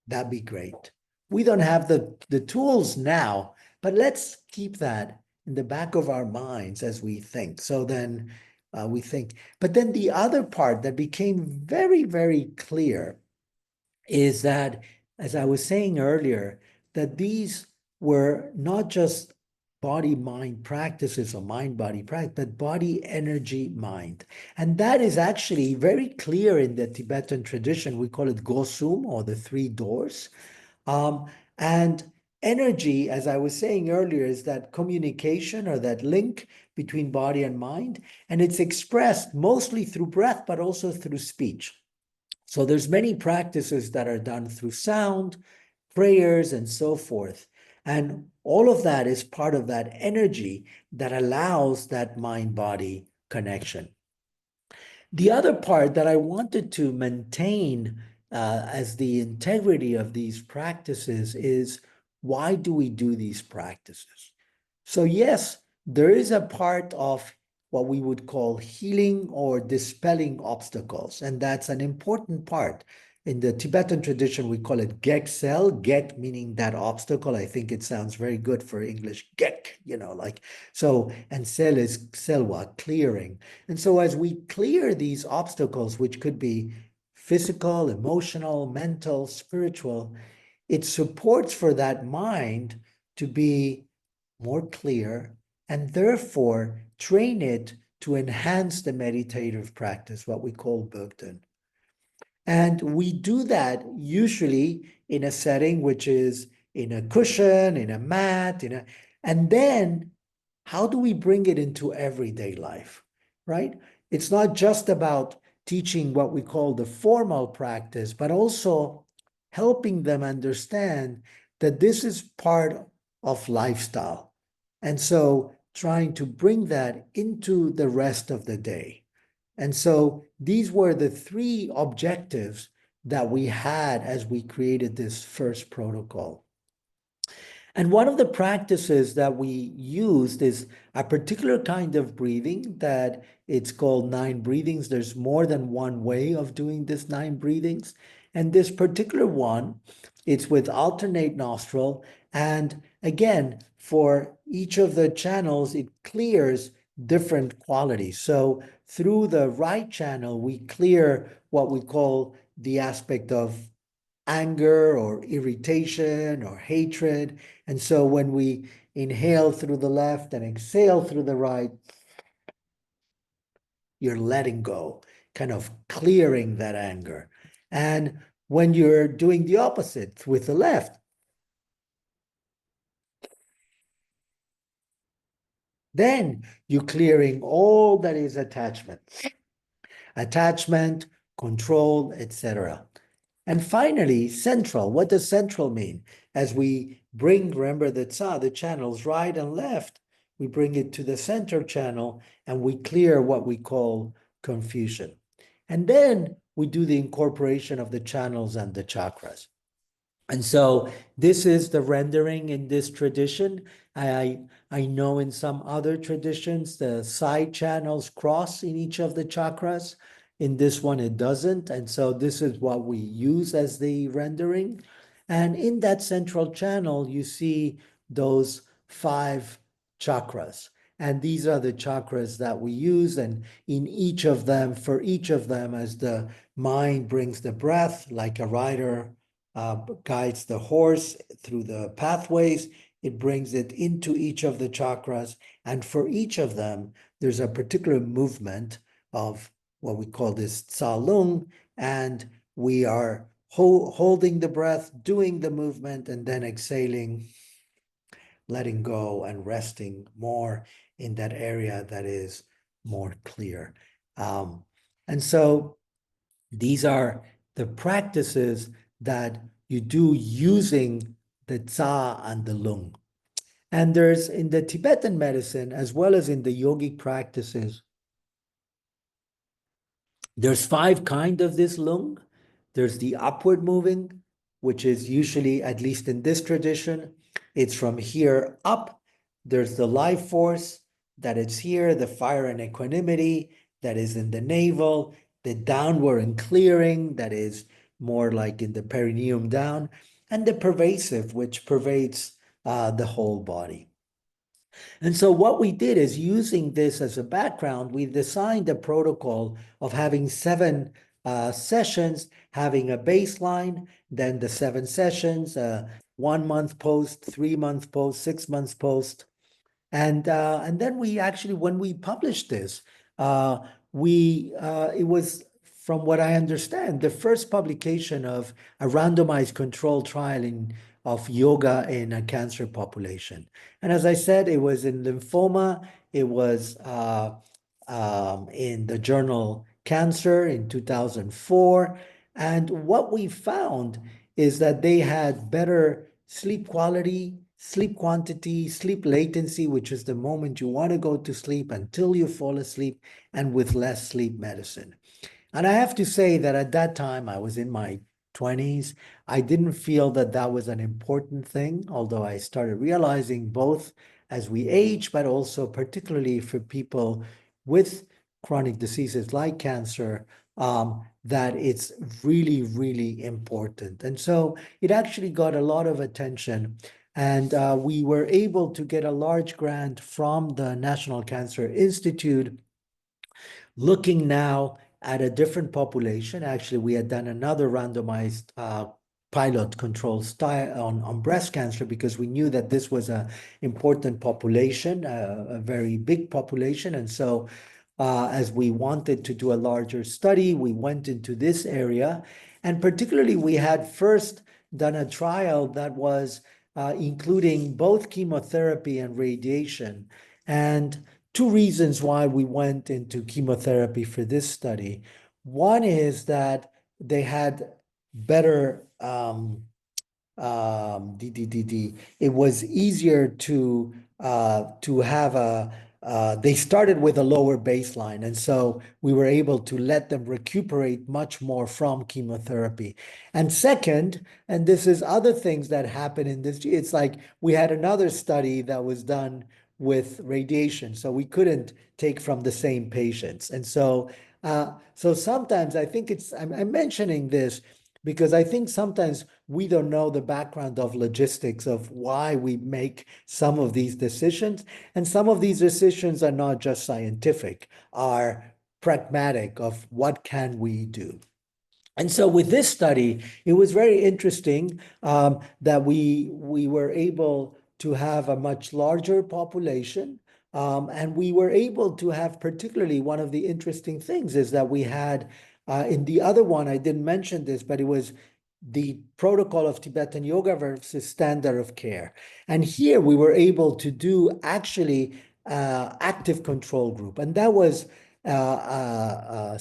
that'd be great. We don't have the tools now, but let's keep that in the back of our minds as we think. So then we think. But then the other part that became very, very clear is that, as I was saying earlier, that these were not just body-mind practices or mind-body practice, but body, energy, mind. And that is actually very clear in the Tibetan tradition. We call it Gosum, or the three doors. And energy, as I was saying earlier, is that communication or that link between body and mind. And it's expressed mostly through breath, but also through speech. So there's many practices that are done through sound, prayers, and so forth. And all of that is part of that energy that allows that mind-body connection. The other part that I wanted to maintain as the integrity of these practices is, why do we do these practices? So yes, there is a part of what we would call healing or dispelling obstacles, and that's an important part. In the Tibetan tradition, we call it geksel, gek meaning that obstacle. I think it sounds very good for English, gek, like, so, and sel is selwa, clearing. And so as we clear these obstacles, which could be physical, emotional, mental, spiritual, it supports for that mind to be more clear, and therefore train it to enhance the meditative practice, what we call Bhuktan. And we do that usually in a setting which is in a cushion, in a mat, and then how do we bring it into everyday life, right? It's not just about teaching what we call the formal practice, but also helping them understand that this is part of lifestyle. And so trying to bring that into the rest of the day. And so these were the three objectives that we had as we created this first protocol. And one of the practices that we used is a particular kind of breathing that it's called 9 breathings. There's more than one way of doing this 9 breathings. And this particular one, it's with alternate nostril. And again, for each of the channels, it clears different qualities. So through the right channel, we clear what we call the aspect of anger or irritation or hatred. And so when we inhale through the left and exhale through the right, you're letting go, kind of clearing that anger. And when you're doing the opposite with the left, then you're clearing all that is attachment, control, etc. And finally, central. What does central mean? As we bring, remember the channels right and left, we bring it to the center channel and we clear what we call confusion. And then we do the incorporation of the channels and the chakras. And so this is the rendering in this tradition. I know in some other traditions, the side channels cross in each of the chakras. In this one, it doesn't. And so this is what we use as the rendering. And in that central channel, you see those 5 chakras. And these are the chakras that we use. And in each of them, for each of them, as the mind brings the breath, like a rider guides the horse through the pathways, it brings it into each of the chakras. And for each of them, there's a particular movement of what we call this tsalung, and we are holding the breath, doing the movement, and then exhaling, letting go and resting more in that area that is more clear. And so these are the practices that you do using the Tsa and the Lung. And there's in the Tibetan medicine, as well as in the yogic practices, there's 5 kinds of this Lung. There's the upward moving, which is usually, at least in this tradition, it's from here up. There's the life force that is here, the fire and equanimity that is in the navel, the downward and clearing that is more like in the perineum down, and the pervasive, which pervades the whole body. And so what we did is, using this as a background, we designed a protocol of having 7 sessions, having a baseline, then the 7 sessions, 1 month post, 3 month post, 6 months post. And then we actually, when we published this, it was, from what I understand, the first publication of a randomized controlled trial of yoga in a cancer population. And as I said, it was in lymphoma. It was in the journal Cancer in 2004. And what we found is that they had better sleep quality, sleep quantity, sleep latency, which is the moment you want to go to sleep until you fall asleep, and with less sleep medicine. And I have to say that at that time, I was in my 20s. I didn't feel that that was an important thing, although I started realizing, both as we age, but also particularly for people with chronic diseases like cancer, that it's really, really important. And so it actually got a lot of attention. And we were able to get a large grant from the National Cancer Institute, looking now at a different population. Actually, we had done another randomized pilot control on breast cancer, because we knew that this was an important population, a very big population. And so as we wanted to do a larger study, we went into this area. And particularly, we had first done a trial that was including both chemotherapy and radiation. And 2 reasons why we went into chemotherapy for this study. One is that they had better it was easier to have they started with a lower baseline, and so we were able to let them recuperate much more from chemotherapy. And second, and this is other things that happen in this, it's like we had another study that was done with radiation, so we couldn't take from the same patients. And so sometimes I think I'm mentioning this because I think sometimes we don't know the background of logistics of why we make some of these decisions. And some of these decisions are not just scientific, are pragmatic of what can we do. And so with this study, it was very interesting that we were able to have a much larger population. And we were able to have, particularly, one of the interesting things is that we had in the other one, I didn't mention this, but it was the protocol of Tibetan yoga versus standard of care. And here we were able to do actually active control group. And that was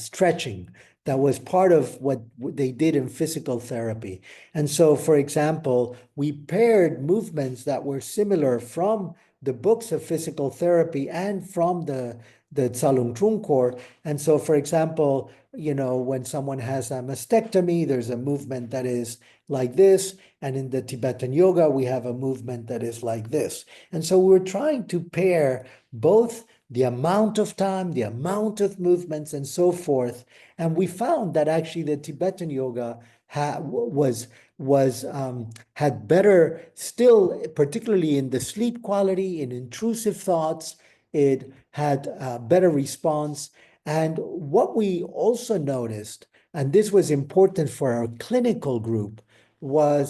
stretching. That was part of what they did in physical therapy. And so, for example, we paired movements that were similar from the books of physical therapy and from the the Zalung-Trunkor. And so, for example, when someone has a mastectomy, there's a movement that is like this. And in the Tibetan yoga, we have a movement that is like this. And so we're trying to pair both the amount of time, the amount of movements, and so forth. And we found that actually the Tibetan yoga had better, still, particularly in the sleep quality, in intrusive thoughts, it had a better response. And what we also noticed, and this was important for our clinical group, or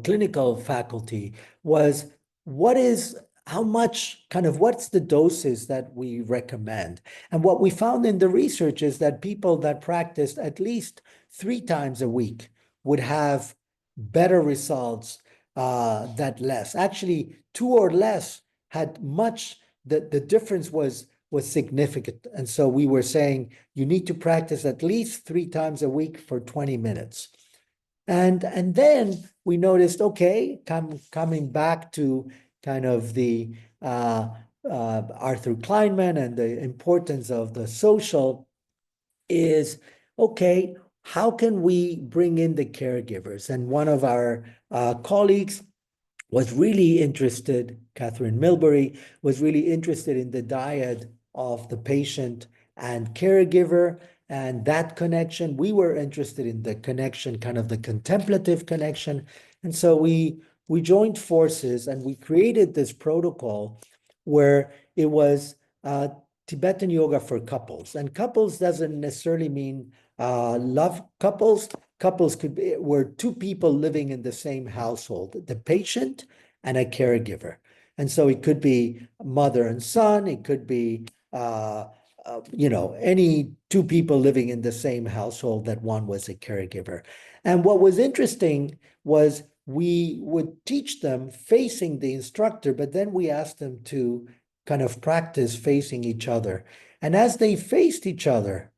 clinical faculty, was what's the doses that we recommend? And what we found in the research is that people that practiced at least 3 times a week would have better results than less. Actually, 2 or less had the difference was significant. And so we were saying you need to practice at least 3 times a week for 20 minutes. And then we noticed, okay, coming back to kind of the Arthur Kleinman and the importance of the social is, okay, how can we bring in the caregivers? And one of our colleagues was really interested, Catherine Milbury, was really interested in the dyad of the patient and caregiver and that connection. We were interested in the connection, kind of the contemplative connection. And so we joined forces and we created this protocol where it was Tibetan yoga for couples. And couples doesn't necessarily mean love couples. Couples were 2 people living in the same household, the patient and a caregiver. And so it could be mother and son, it could be any 2 people living in the same household that one was a caregiver. And what was interesting was we would teach them facing the instructor, but then we asked them to kind of practice facing each other. And as they faced each other,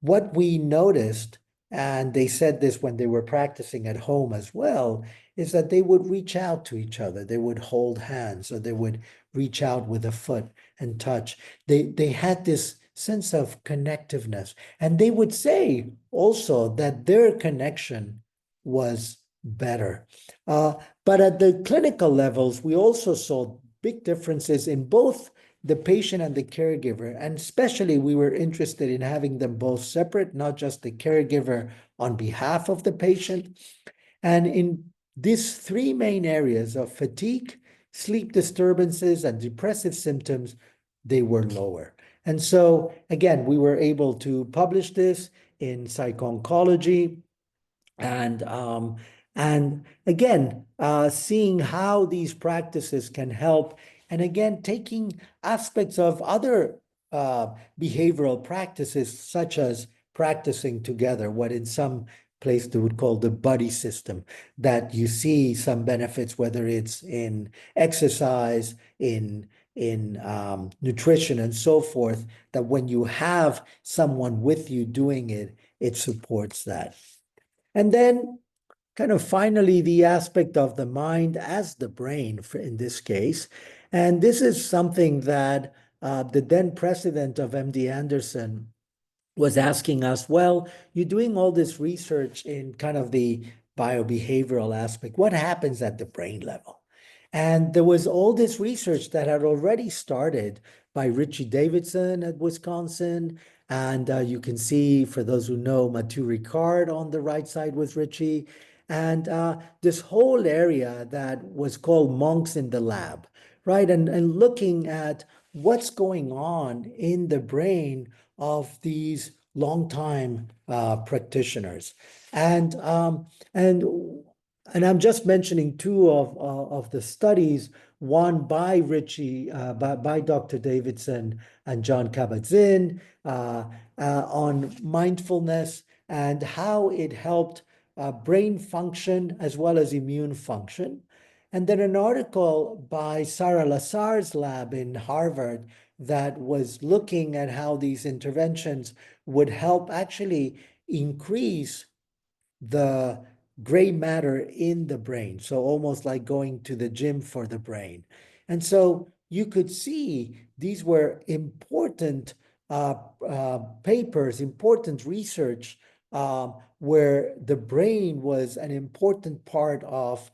what we noticed, and they said this when they were practicing at home as well, is that they would reach out to each other. They would hold hands, or they would reach out with a foot and touch. They had this sense of connectiveness. And they would say also that their connection was better. But at the clinical levels, we also saw big differences in both the patient and the caregiver. And especially we were interested in having them both separate, not just the caregiver on behalf of the patient. And in these 3 main areas of fatigue, sleep disturbances, and depressive symptoms, they were lower. And so, again, we were able to publish this in Psycho-Oncology. And again, seeing how these practices can help, and again, taking aspects of other behavioral practices, such as practicing together, what in some place they would call the buddy system, that you see some benefits, whether it's in exercise, in nutrition, and so forth, that when you have someone with you doing it, it supports that. And then kind of finally, the aspect of the mind as the brain in this case. And this is something that the then president of MD Anderson was asking us, well, you're doing all this research in kind of the biobehavioral aspect. What happens at the brain level? And there was all this research that had already started by Richie Davidson at Wisconsin. And you can see, for those who know, Mathieu Ricard on the right side was Richie. And this whole area that was called Monks in the Lab, right? And looking at what's going on in the brain of these longtime practitioners. And I'm just mentioning 2 of the studies, one by Richie, by Dr. Davidson and John Kabat-Zinn on mindfulness and how it helped brain function as well as immune function. And then an article by Sarah Lasar's lab in Harvard that was looking at how these interventions would help actually increase the gray matter in the brain. So almost like going to the gym for the brain. And so you could see these were important papers, important research, where the brain was an important part of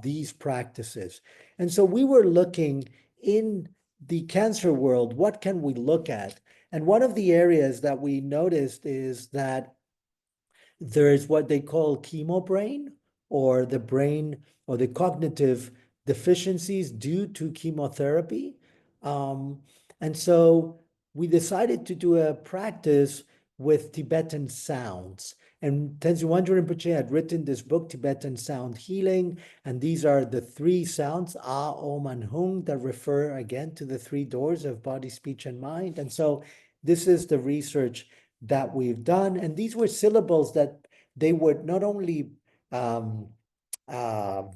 these practices. And so we were looking in the cancer world, what can we look at? And one of the areas that we noticed is that there's what they call chemo brain, or the brain or the cognitive deficiencies due to chemotherapy. And so we decided to do a practice with Tibetan sounds. And Tenzin Wangyal Rinpoche had written this book, Tibetan Sound Healing, and these are the three sounds, Ah, Om, and Hung, that refer again to the three doors of body, speech, and mind. And so this is the research that we've done. And these were syllables that they would not only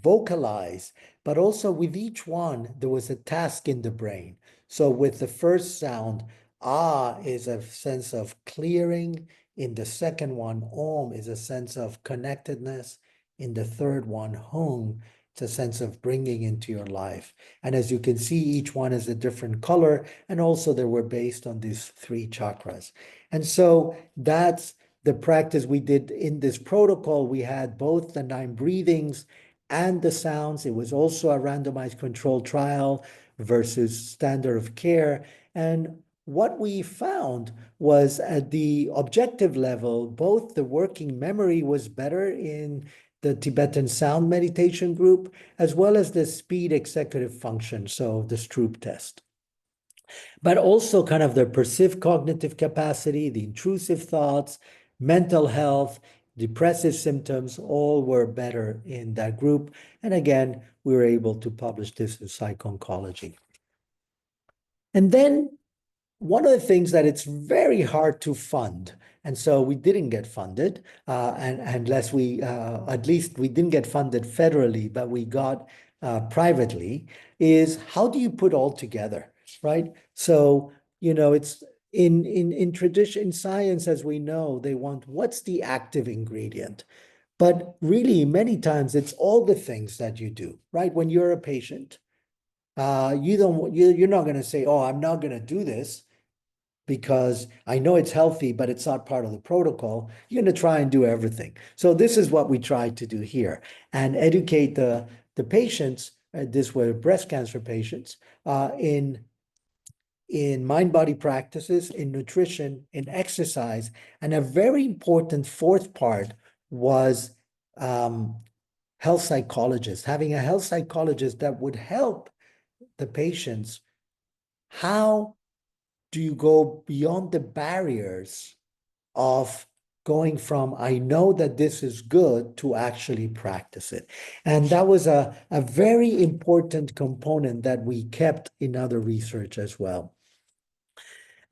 vocalize, but also with each one, there was a task in the brain. So with the first sound, Ah is a sense of clearing. In the second one, Om is a sense of connectedness. In the third one, Hung, it's a sense of bringing into your life. And as you can see, each one is a different color. And also they were based on these three chakras. And so that's the practice we did in this protocol. We had both the 9 breathings and the sounds. It was also a randomized controlled trial versus standard of care. And what we found was at the objective level, both the working memory was better in the Tibetan sound meditation group, as well as the speed executive function, so the Stroop test. But also kind of the perceived cognitive capacity, the intrusive thoughts, mental health, depressive symptoms, all were better in that group. And again, we were able to publish this in Psych-Oncology. And then one of the things that it's very hard to fund, and so we didn't get funded, and unless we, at least we didn't get funded federally, but we got privately, is how do you put all together, right? So, you know, it's in tradition, in science, as we know, they want what's the active ingredient. But really, many times it's all the things that you do, right? When you're a patient, you're not going to say, oh, I'm not going to do this because I know it's healthy, but it's not part of the protocol. You're going to try and do everything. So this is what we tried to do here, and educate the patients. This were breast cancer patients in mind-body practices, in nutrition, in exercise. And a very important fourth part was health psychologists, having a health psychologist that would help the patients. How do you go beyond the barriers of going from, I know that this is good, to actually practice it? And that was a very important component that we kept in other research as well.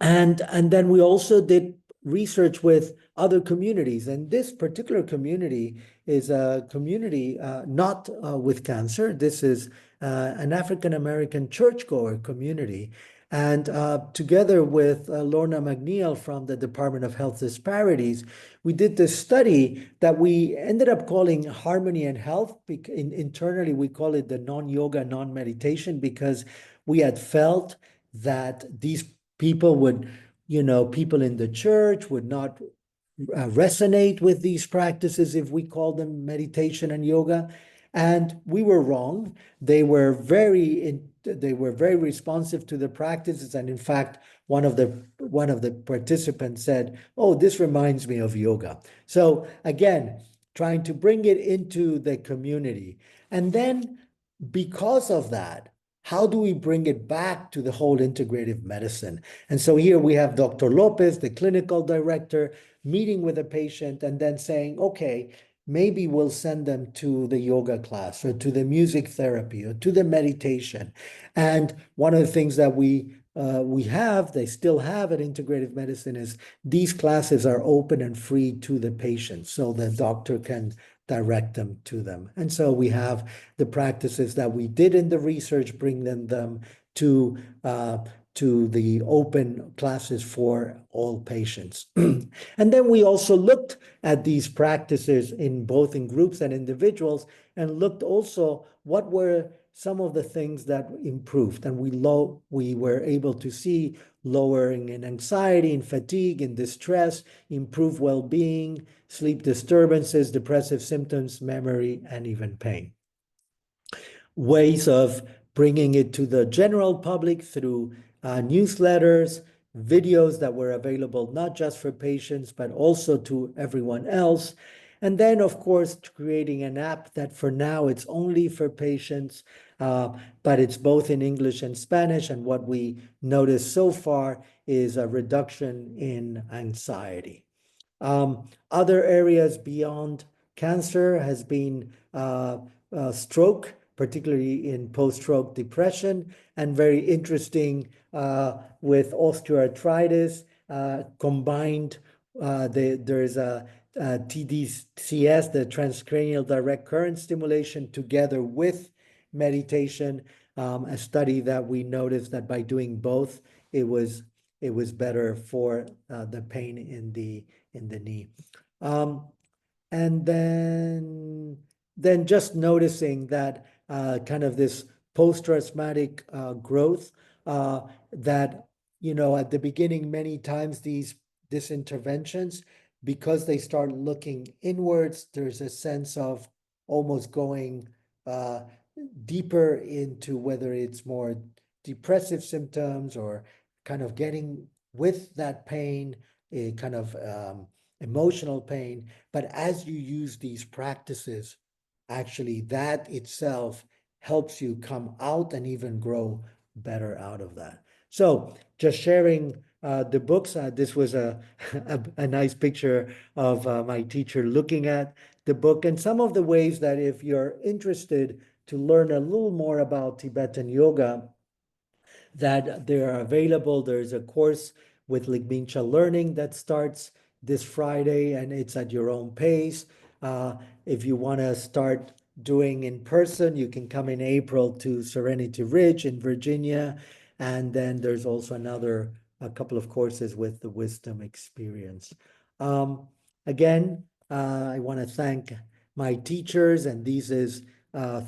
And then we also did research with other communities. And this particular community is a community not with cancer. This is an African-American churchgoer community. And together with Lorna McNeil from the Department of Health Disparities, we did this study that we ended up calling Harmony and Health. Internally, we call it the non-yoga, non-meditation, because we had felt that these people would, people in the church would not resonate with these practices if we call them meditation and yoga. And we were wrong. They were very responsive to the practices. And in fact, one of the participants said, oh, this reminds me of yoga. So again, trying to bring it into the community. And then because of that, how do we bring it back to the whole integrative medicine? And so here we have Dr. Lopez, the clinical director, meeting with a patient and then saying, okay, maybe we'll send them to the yoga class or to the music therapy or to the meditation. And one of the things that they still have at integrative medicine is these classes are open and free to the patient, so the doctor can direct them to them. And so we have the practices that we did in the research, bring them to the open classes for all patients. And then we also looked at these practices in both in groups and individuals, and looked also what were some of the things that improved. And we were able to see lowering in anxiety, in fatigue, in distress, improved well-being, sleep disturbances, depressive symptoms, memory, and even pain. Ways of bringing it to the general public through newsletters, videos that were available not just for patients, but also to everyone else. And then, of course, creating an app that for now it's only for patients, but it's both in English and Spanish. And what we noticed so far is a reduction in anxiety. Other areas beyond cancer has been stroke, particularly in post-stroke depression, and very interesting with osteoarthritis combined. There's a TDCS, the transcranial direct current stimulation, together with meditation. A study that we noticed that by doing both, it was better for the pain in the knee. And then just noticing that kind of this post-traumatic growth that, at the beginning, many times these interventions, because they start looking inwards, there's a sense of almost going deeper into whether it's more depressive symptoms or kind of getting with that pain, a kind of emotional pain. But as you use these practices, actually that itself helps you come out and even grow better out of that. So just sharing the books. This was a nice picture of my teacher looking at the book, and some of the ways that if you're interested to learn a little more about Tibetan yoga, that they are available. There's a course with Ligmincha Learning that starts this Friday, and it's at your own pace. If you want to start doing in person, you can come in April to Serenity Ridge in Virginia. And then there's also a couple of courses with the Wisdom Experience. Again, I want to thank my teachers, and these is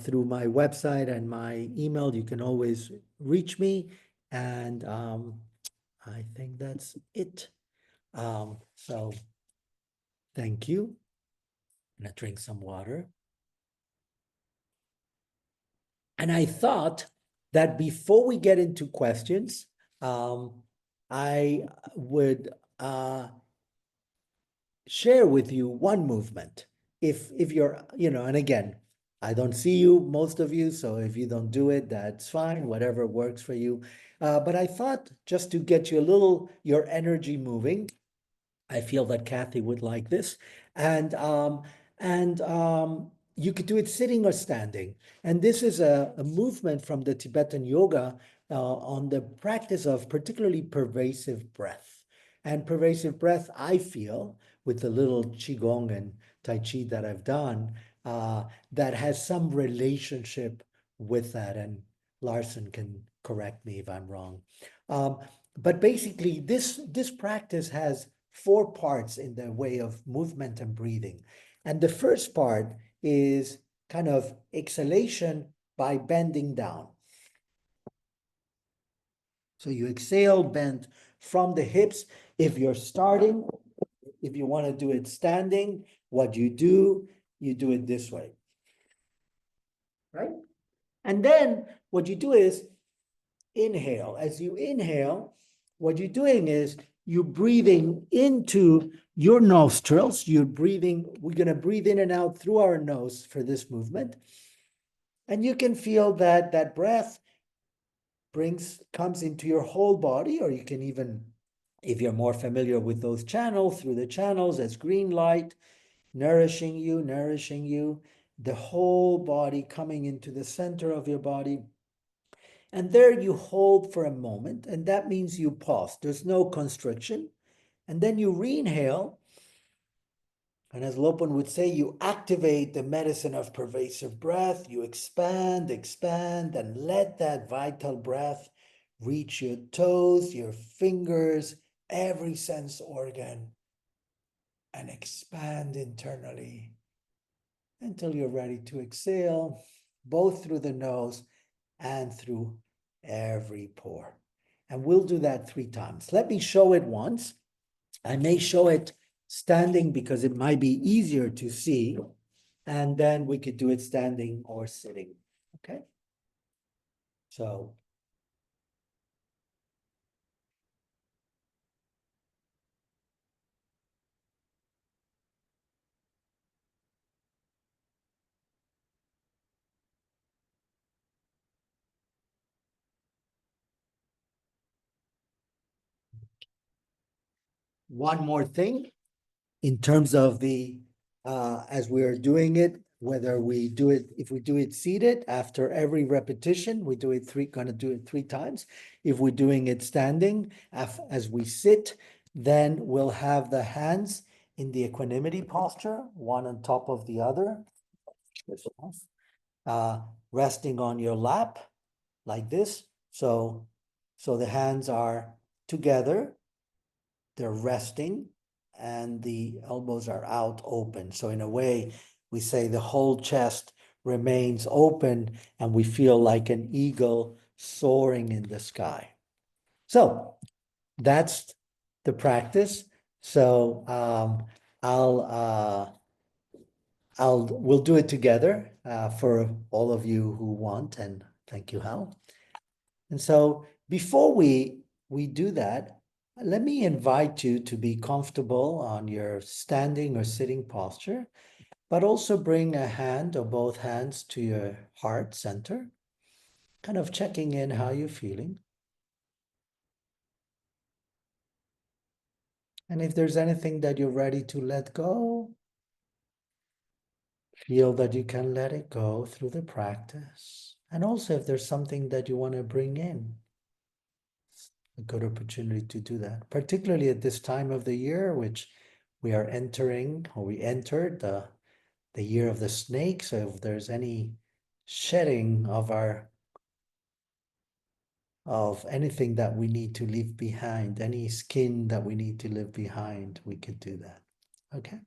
through my website and my email. You can always reach me, and I think that's it. So thank you. I'm gonna drink some water. And I thought that before we get into questions, I would share with you one movement. If you're, and again, I don't see you, most of you, so if you don't do it, that's fine, whatever works for you. But I thought just to get you your energy moving, I feel that Kathy would like this. And you could do it sitting or standing. And this is a movement from the Tibetan yoga on the practice of particularly pervasive breath. And pervasive breath, I feel, with the little Qigong and Tai Chi that I've done, that has some relationship with that. And Larson can correct me if I'm wrong. But basically, this practice has 4 parts in the way of movement and breathing. And the first part is kind of exhalation by bending down. So you exhale, bend from the hips. If you're starting, if you want to do it standing, what you do it this way, right? And then what you do is inhale. As you inhale, what you're doing is you're breathing into your nostrils. We're going to breathe in and out through our nose for this movement. And you can feel that breath comes into your whole body, or you can even, if you're more familiar with those channels, through the channels as green light, nourishing you, the whole body coming into the center of your body. And there you hold for a moment, and that means you pause. There's no constriction. And then you re-inhale. And as Lopan would say, you activate the medicine of pervasive breath. You expand, and let that vital breath reach your toes, your fingers, every sense organ, and expand internally until you're ready to exhale, both through the nose and through every pore. And we'll do that 3 times. Let me show it once. I may show it standing because it might be easier to see. And then we could do it standing or sitting. Okay. So one more thing in terms of the, as we're doing it, whether we do it, if we do it seated after every repetition, we do it gonna do it 3 times. If we're doing it standing, as we sit, then we'll have the hands in the equanimity posture, one on top of the other. Resting on your lap like this. So the hands are together, they're resting, and the elbows are out open. So in a way, we say the whole chest remains open and we feel like an eagle soaring in the sky. So that's the practice. So we'll do it together for all of you who want, and thank you, Hal. And so before we do that, let me invite you to be comfortable on your standing or sitting posture, but also bring a hand or both hands to your heart center, kind of checking in how you're feeling. And if there's anything that you're ready to let go, feel that you can let it go through the practice. And also if there's something that you want to bring in, a good opportunity to do that, particularly at this time of the year, which we are entering, or we entered the year of the snake. So if there's any shedding of anything that we need to leave behind, any skin that we need to leave behind, we could do that. Okay.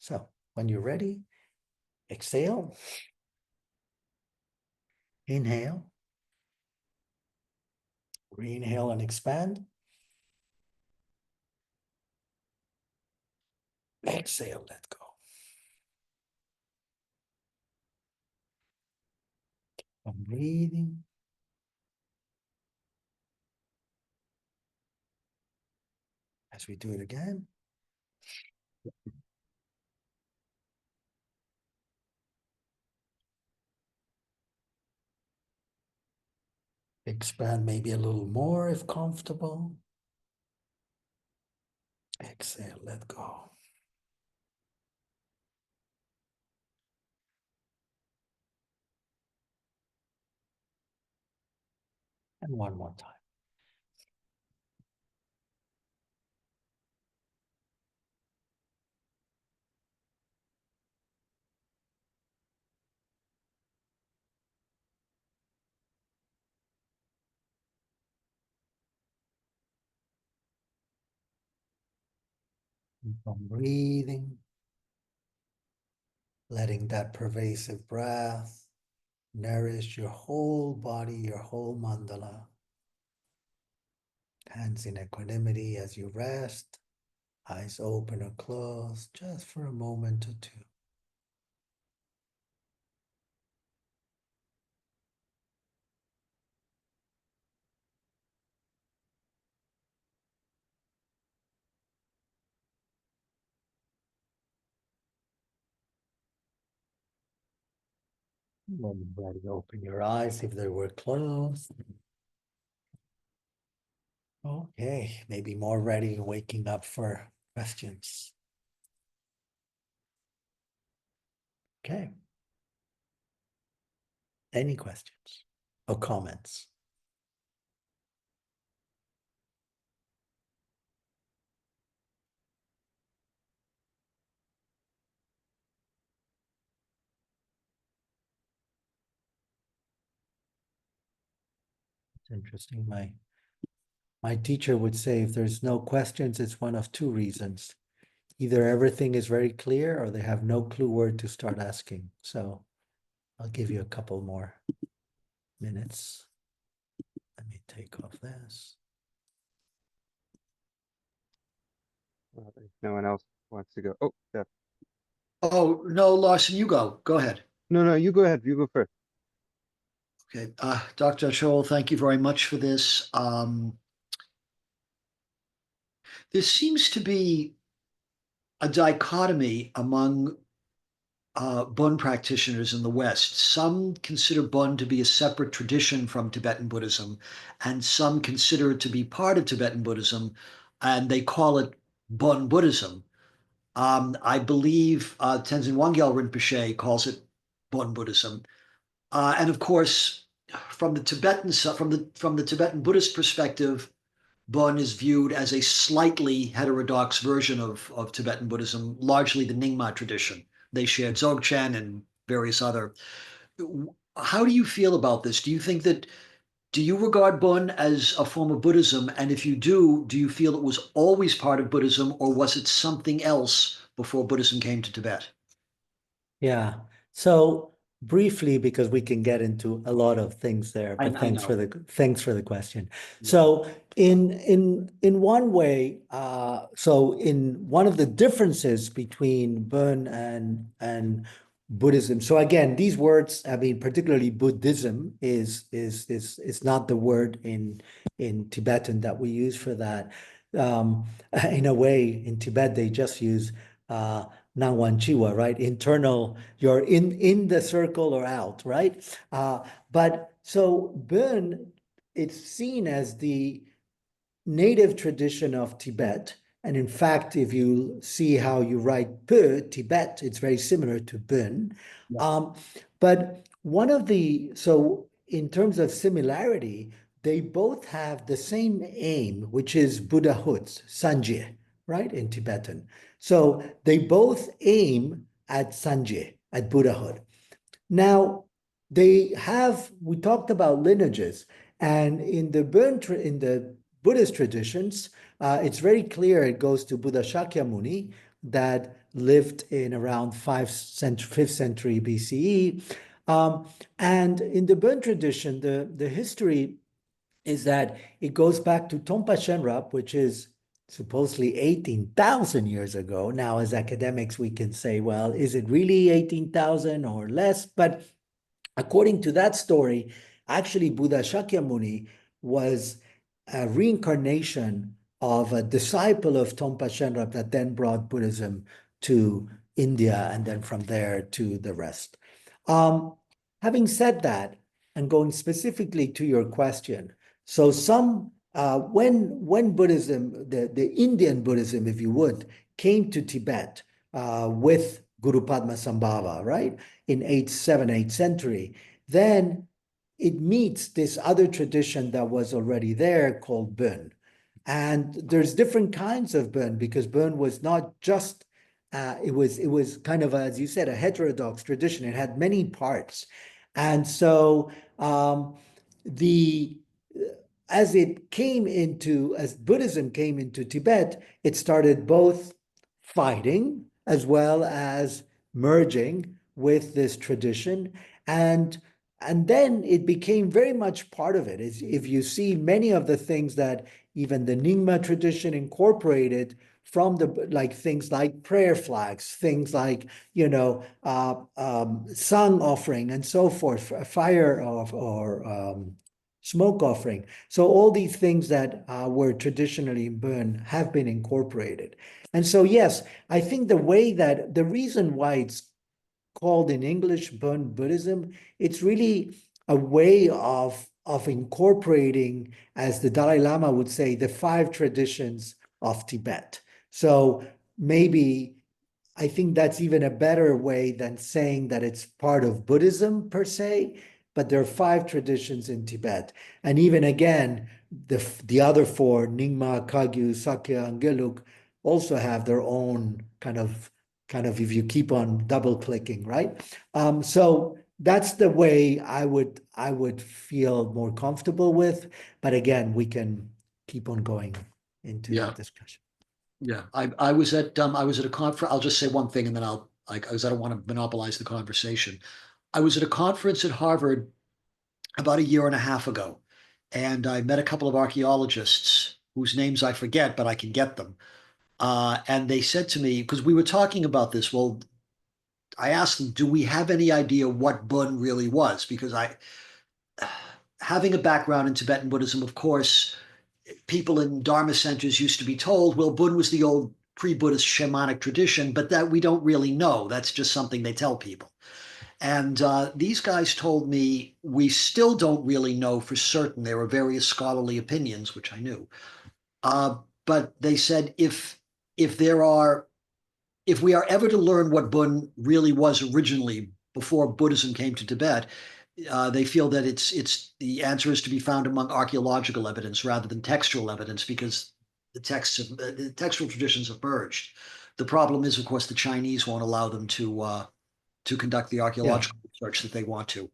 So when you're ready, exhale, inhale, re-inhale and expand. Exhale, let go. I'm breathing. As we do it again. Expand maybe a little more if comfortable. Exhale, let go. And one more time. From breathing, letting that pervasive breath nourish your whole body, your whole mandala. Hands in equanimity as you rest, eyes open or closed, just for a moment or two. When you're ready, open your eyes if they were closed. Okay, maybe more ready, waking up for questions. Okay. Any questions or comments? It's interesting. My teacher would say if there's no questions, it's one of 2 reasons. Either everything is very clear or they have no clue where to start asking. So I'll give you a couple more. minutes. Let me take off this. Well, if no one else wants to go. Oh, Steph. Oh, no, Lawson, you go. Go ahead. No, you go ahead. You go first. Okay, Dr. Scholl, thank you very much for this. There seems to be a dichotomy among Bon practitioners in the West. Some consider Bon to be a separate tradition from Tibetan Buddhism, and some consider it to be part of Tibetan Buddhism, and they call it Bon Buddhism. I believe Tenzin Wangyal Rinpoche calls it Bon Buddhism. And of course, from the Tibetan Buddhist perspective, Bon is viewed as a slightly heterodox version of Tibetan Buddhism, largely the Nyingma tradition. They shared Dzogchen and various other. How do you feel about this? Do you regard Bon as a form of Buddhism? And if you do you feel it was always part of Buddhism, or was it something else before Buddhism came to Tibet? Yeah. So briefly, because we can get into a lot of things there, but I thanks for know. the question. Yeah. So in one way, so in one of the differences between Bon and Buddhism. So again, these words, I mean, particularly Buddhism is not the word in Tibetan that we use for that. In a way, in Tibet, they just use Nangwan Chiwa, right? Internal, you're in the circle or out, right? But so Bon, it's seen as the native tradition of Tibet. And in fact, if you see how you write Pe, Tibet, it's very similar to Bon. Yeah. But so in terms of similarity, they both have the same aim, which is Buddhahood, Sanje, right, in Tibetan. So they both aim at Sanje, at Buddhahood. Now, we talked about lineages, and in the Buddhist traditions, it's very clear it goes to Buddha Shakyamuni that lived in around 5th century BCE. And in the Bon tradition, the history is that it goes back to Tompa Shenrab, which is supposedly 18,000 years ago. Now, as academics, we can say, well, is it really 18,000 or less? But according to that story, actually, Buddha Shakyamuni was a reincarnation of a disciple of Tompa Shenrab that then brought Buddhism to India and then from there to the rest. Having said that, and going specifically to your question, so when Buddhism, the Indian Buddhism, if you would, came to Tibet with Guru Padmasambhava, right, in 8th century, then it meets this other tradition that was already there called Bon. And there's different kinds of Bon, because Bon was not just, it was kind of, as you said, a heterodox tradition. It had many parts. And so as Buddhism came into Tibet, it started both fighting as well as merging with this tradition. And then it became very much part of it. If you see many of the things that even the Nyingma tradition incorporated from things like prayer flags, things like, sung offering and so forth, fire or smoke offering. So all these things that were traditionally in Bon have been incorporated. And so, yes, I think the reason why it's called in English Bon Buddhism, it's really a way of incorporating, as the Dalai Lama would say, the 5 traditions of Tibet. So maybe I think that's even a better way than saying that it's part of Buddhism per se, but there are 5 traditions in Tibet. And even again, the other 4, Nyingma, Kagyu, Sakya, and Gelug, also have their own kind of if you keep on double clicking, right? So that's the way I would feel more comfortable with. But again, we can keep on going into that discussion. Yeah, I was at a conference. I'll just say one thing and then because I don't want to monopolize the conversation. I was at a conference at Harvard about a year and a half ago. And I met a couple of archaeologists whose names I forget, but I can get them. And they said to me, because we were talking about this, well, I asked them, do we have any idea what Bun really was? Because having a background in Tibetan Buddhism, of course, people in Dharma centers used to be told, well, Bun was the old pre-Buddhist shamanic tradition, but that we don't really know. That's just something they tell people. And these guys told me we still don't really know for certain. There are various scholarly opinions, which I knew. But they said if there are if we are ever to learn what Bun really was originally before Buddhism came to Tibet, they feel that it's the answer is to be found among archaeological evidence rather than textual evidence because the textual traditions have merged. The problem is, of course, the Chinese won't allow them to conduct the Yeah. archaeological research that they want to.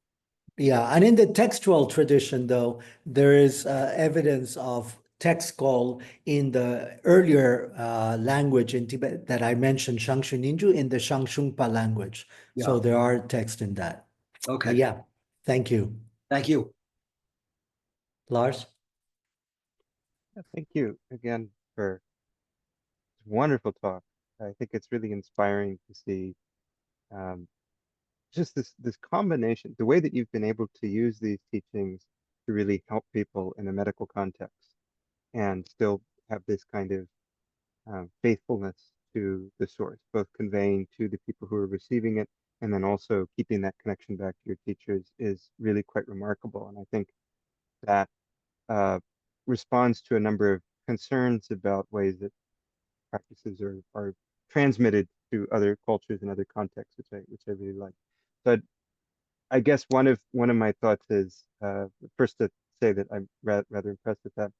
Yeah, and in the textual tradition, though, there is evidence of text call in the earlier language in Tibet that I mentioned, Shangshu Ninju, in the Shangshungpa language. So Yeah. there are texts in that. Okay. Yeah, thank you. Thank you. Lars? Thank you again for this wonderful talk. I think it's really inspiring to see um, just this combination, the way that you've been able to use these teachings to really help people in a medical context and still have this kind of faithfulness to the source, both conveying to the people who are receiving it and then also keeping that connection back to your teachers is really quite remarkable. And I think that uh, responds to a number of concerns about ways that practices are transmitted to other cultures and other contexts, which I really like. But I guess one of my thoughts is first to say that I'm rather impressed with that,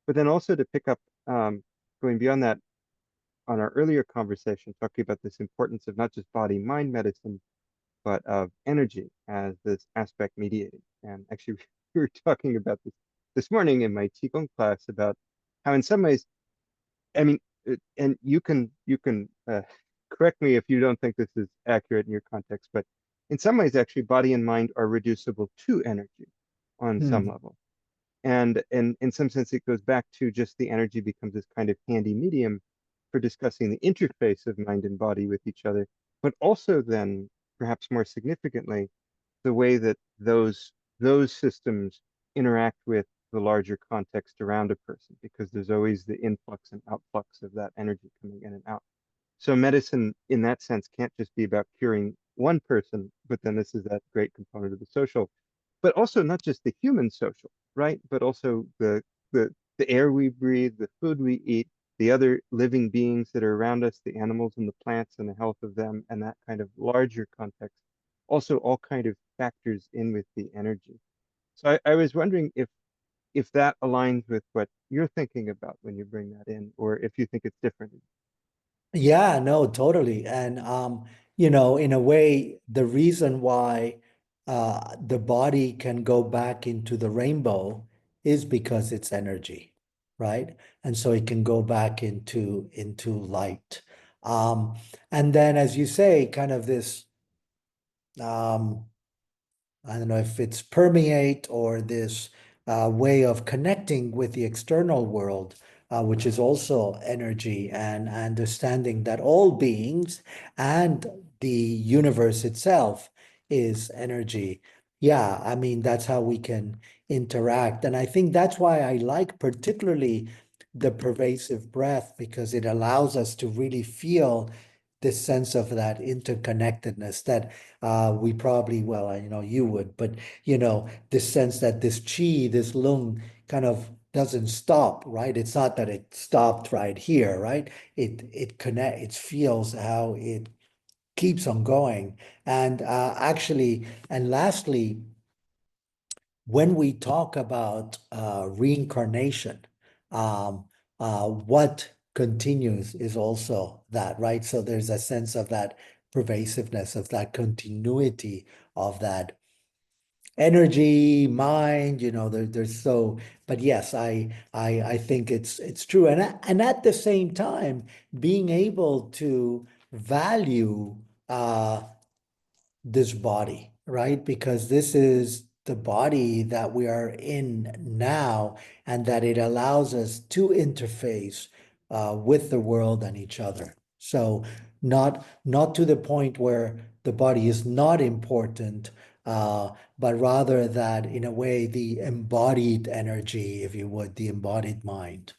but then also to pick up going beyond that on our earlier conversation, talking about this importance of not just body-mind medicine, but of energy as this aspect mediating. And actually, we were talking about this morning in my Qigong class about how in some ways, I mean, and you can correct me if you don't think this is accurate in your context, but in some ways, actually, body and mind are reducible to energy on some level. And in some sense, it goes back to just the energy becomes this kind of handy medium for discussing the interface of mind and body with each other, but also then, perhaps more significantly, the way that those systems interact with the larger context around a person, because there's always the influx and outflux of that energy coming in and out. So medicine, in that sense, can't just be about curing one person, but then this is that great component of the social, but also not just the human social, right? But also the air we breathe, the food we eat, the other living beings that are around us, the animals and the plants and the health of them, and that kind of larger context also all kind of factors in with the energy. So I was wondering if that aligns with what you're thinking about when you bring that in, or if you think it's different. Yeah, no, totally. And in a way, the reason why the body can go back into the rainbow is because it's energy, right? And so it can go back into light. Um, and then as you say, kind of this um I don't know if it's permeate or this way of connecting with the external world, which is also energy and understanding that all beings and the universe itself is energy. Yeah, I mean, that's how we can interact. And I think that's why I like particularly the pervasive breath, because it allows us to really feel this sense of that interconnectedness that we probably, well, you would, but this sense that this chi, this lung kind of doesn't stop, right? It's not that it stopped right here, right? It feels how it keeps on going. And actually, and lastly, when we talk about reincarnation, what continues is also that, right? So there's a sense of that pervasiveness, of that continuity, of that energy, mind, there's so, but yes, I think it's true. And at the same time, being able to value this body, right? Because this is the body that we are in now, and that it allows us to interface with the world and each other. So not to the point where the body is not important, but rather that in a way the embodied energy, if you would, the embodied mind.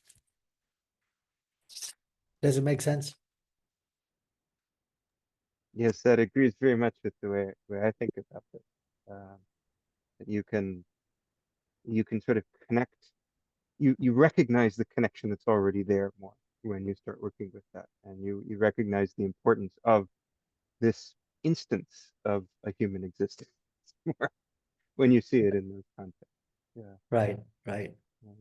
Does it make sense? Yes, that agrees very much with the way I think about this. That you can sort of connect. You recognize the connection that's already there more when you start working with that, and you recognize the importance of this instance of a human existence more when you see it in those contexts. Yeah. Right, right. Yeah.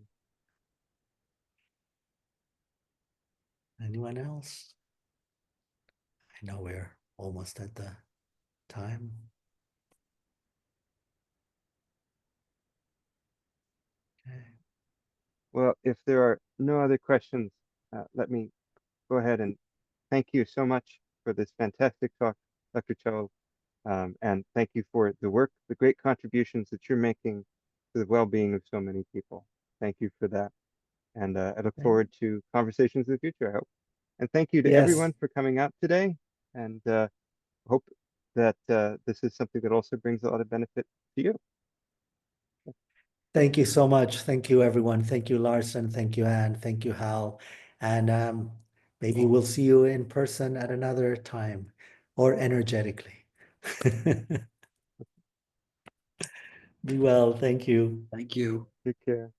Anyone else? I know we're almost at the time. Okay. Well, if there are no other questions, let me go ahead and thank you so much for this fantastic talk, Dr. Cho, and thank you for the work, the great contributions that you're making to the well-being of so many people. Thank you for that. And I look forward to conversations in the future, I hope. And thank you to Yes. everyone for coming out today. And hope that this is something that also brings a lot of benefit to you. Thank you so much. Thank you, everyone. Thank you, Larson. Thank you, Anne. Thank you, Hal. And maybe we'll see you in person at another time, or energetically. Be well. Thank you. Thank you. Take care.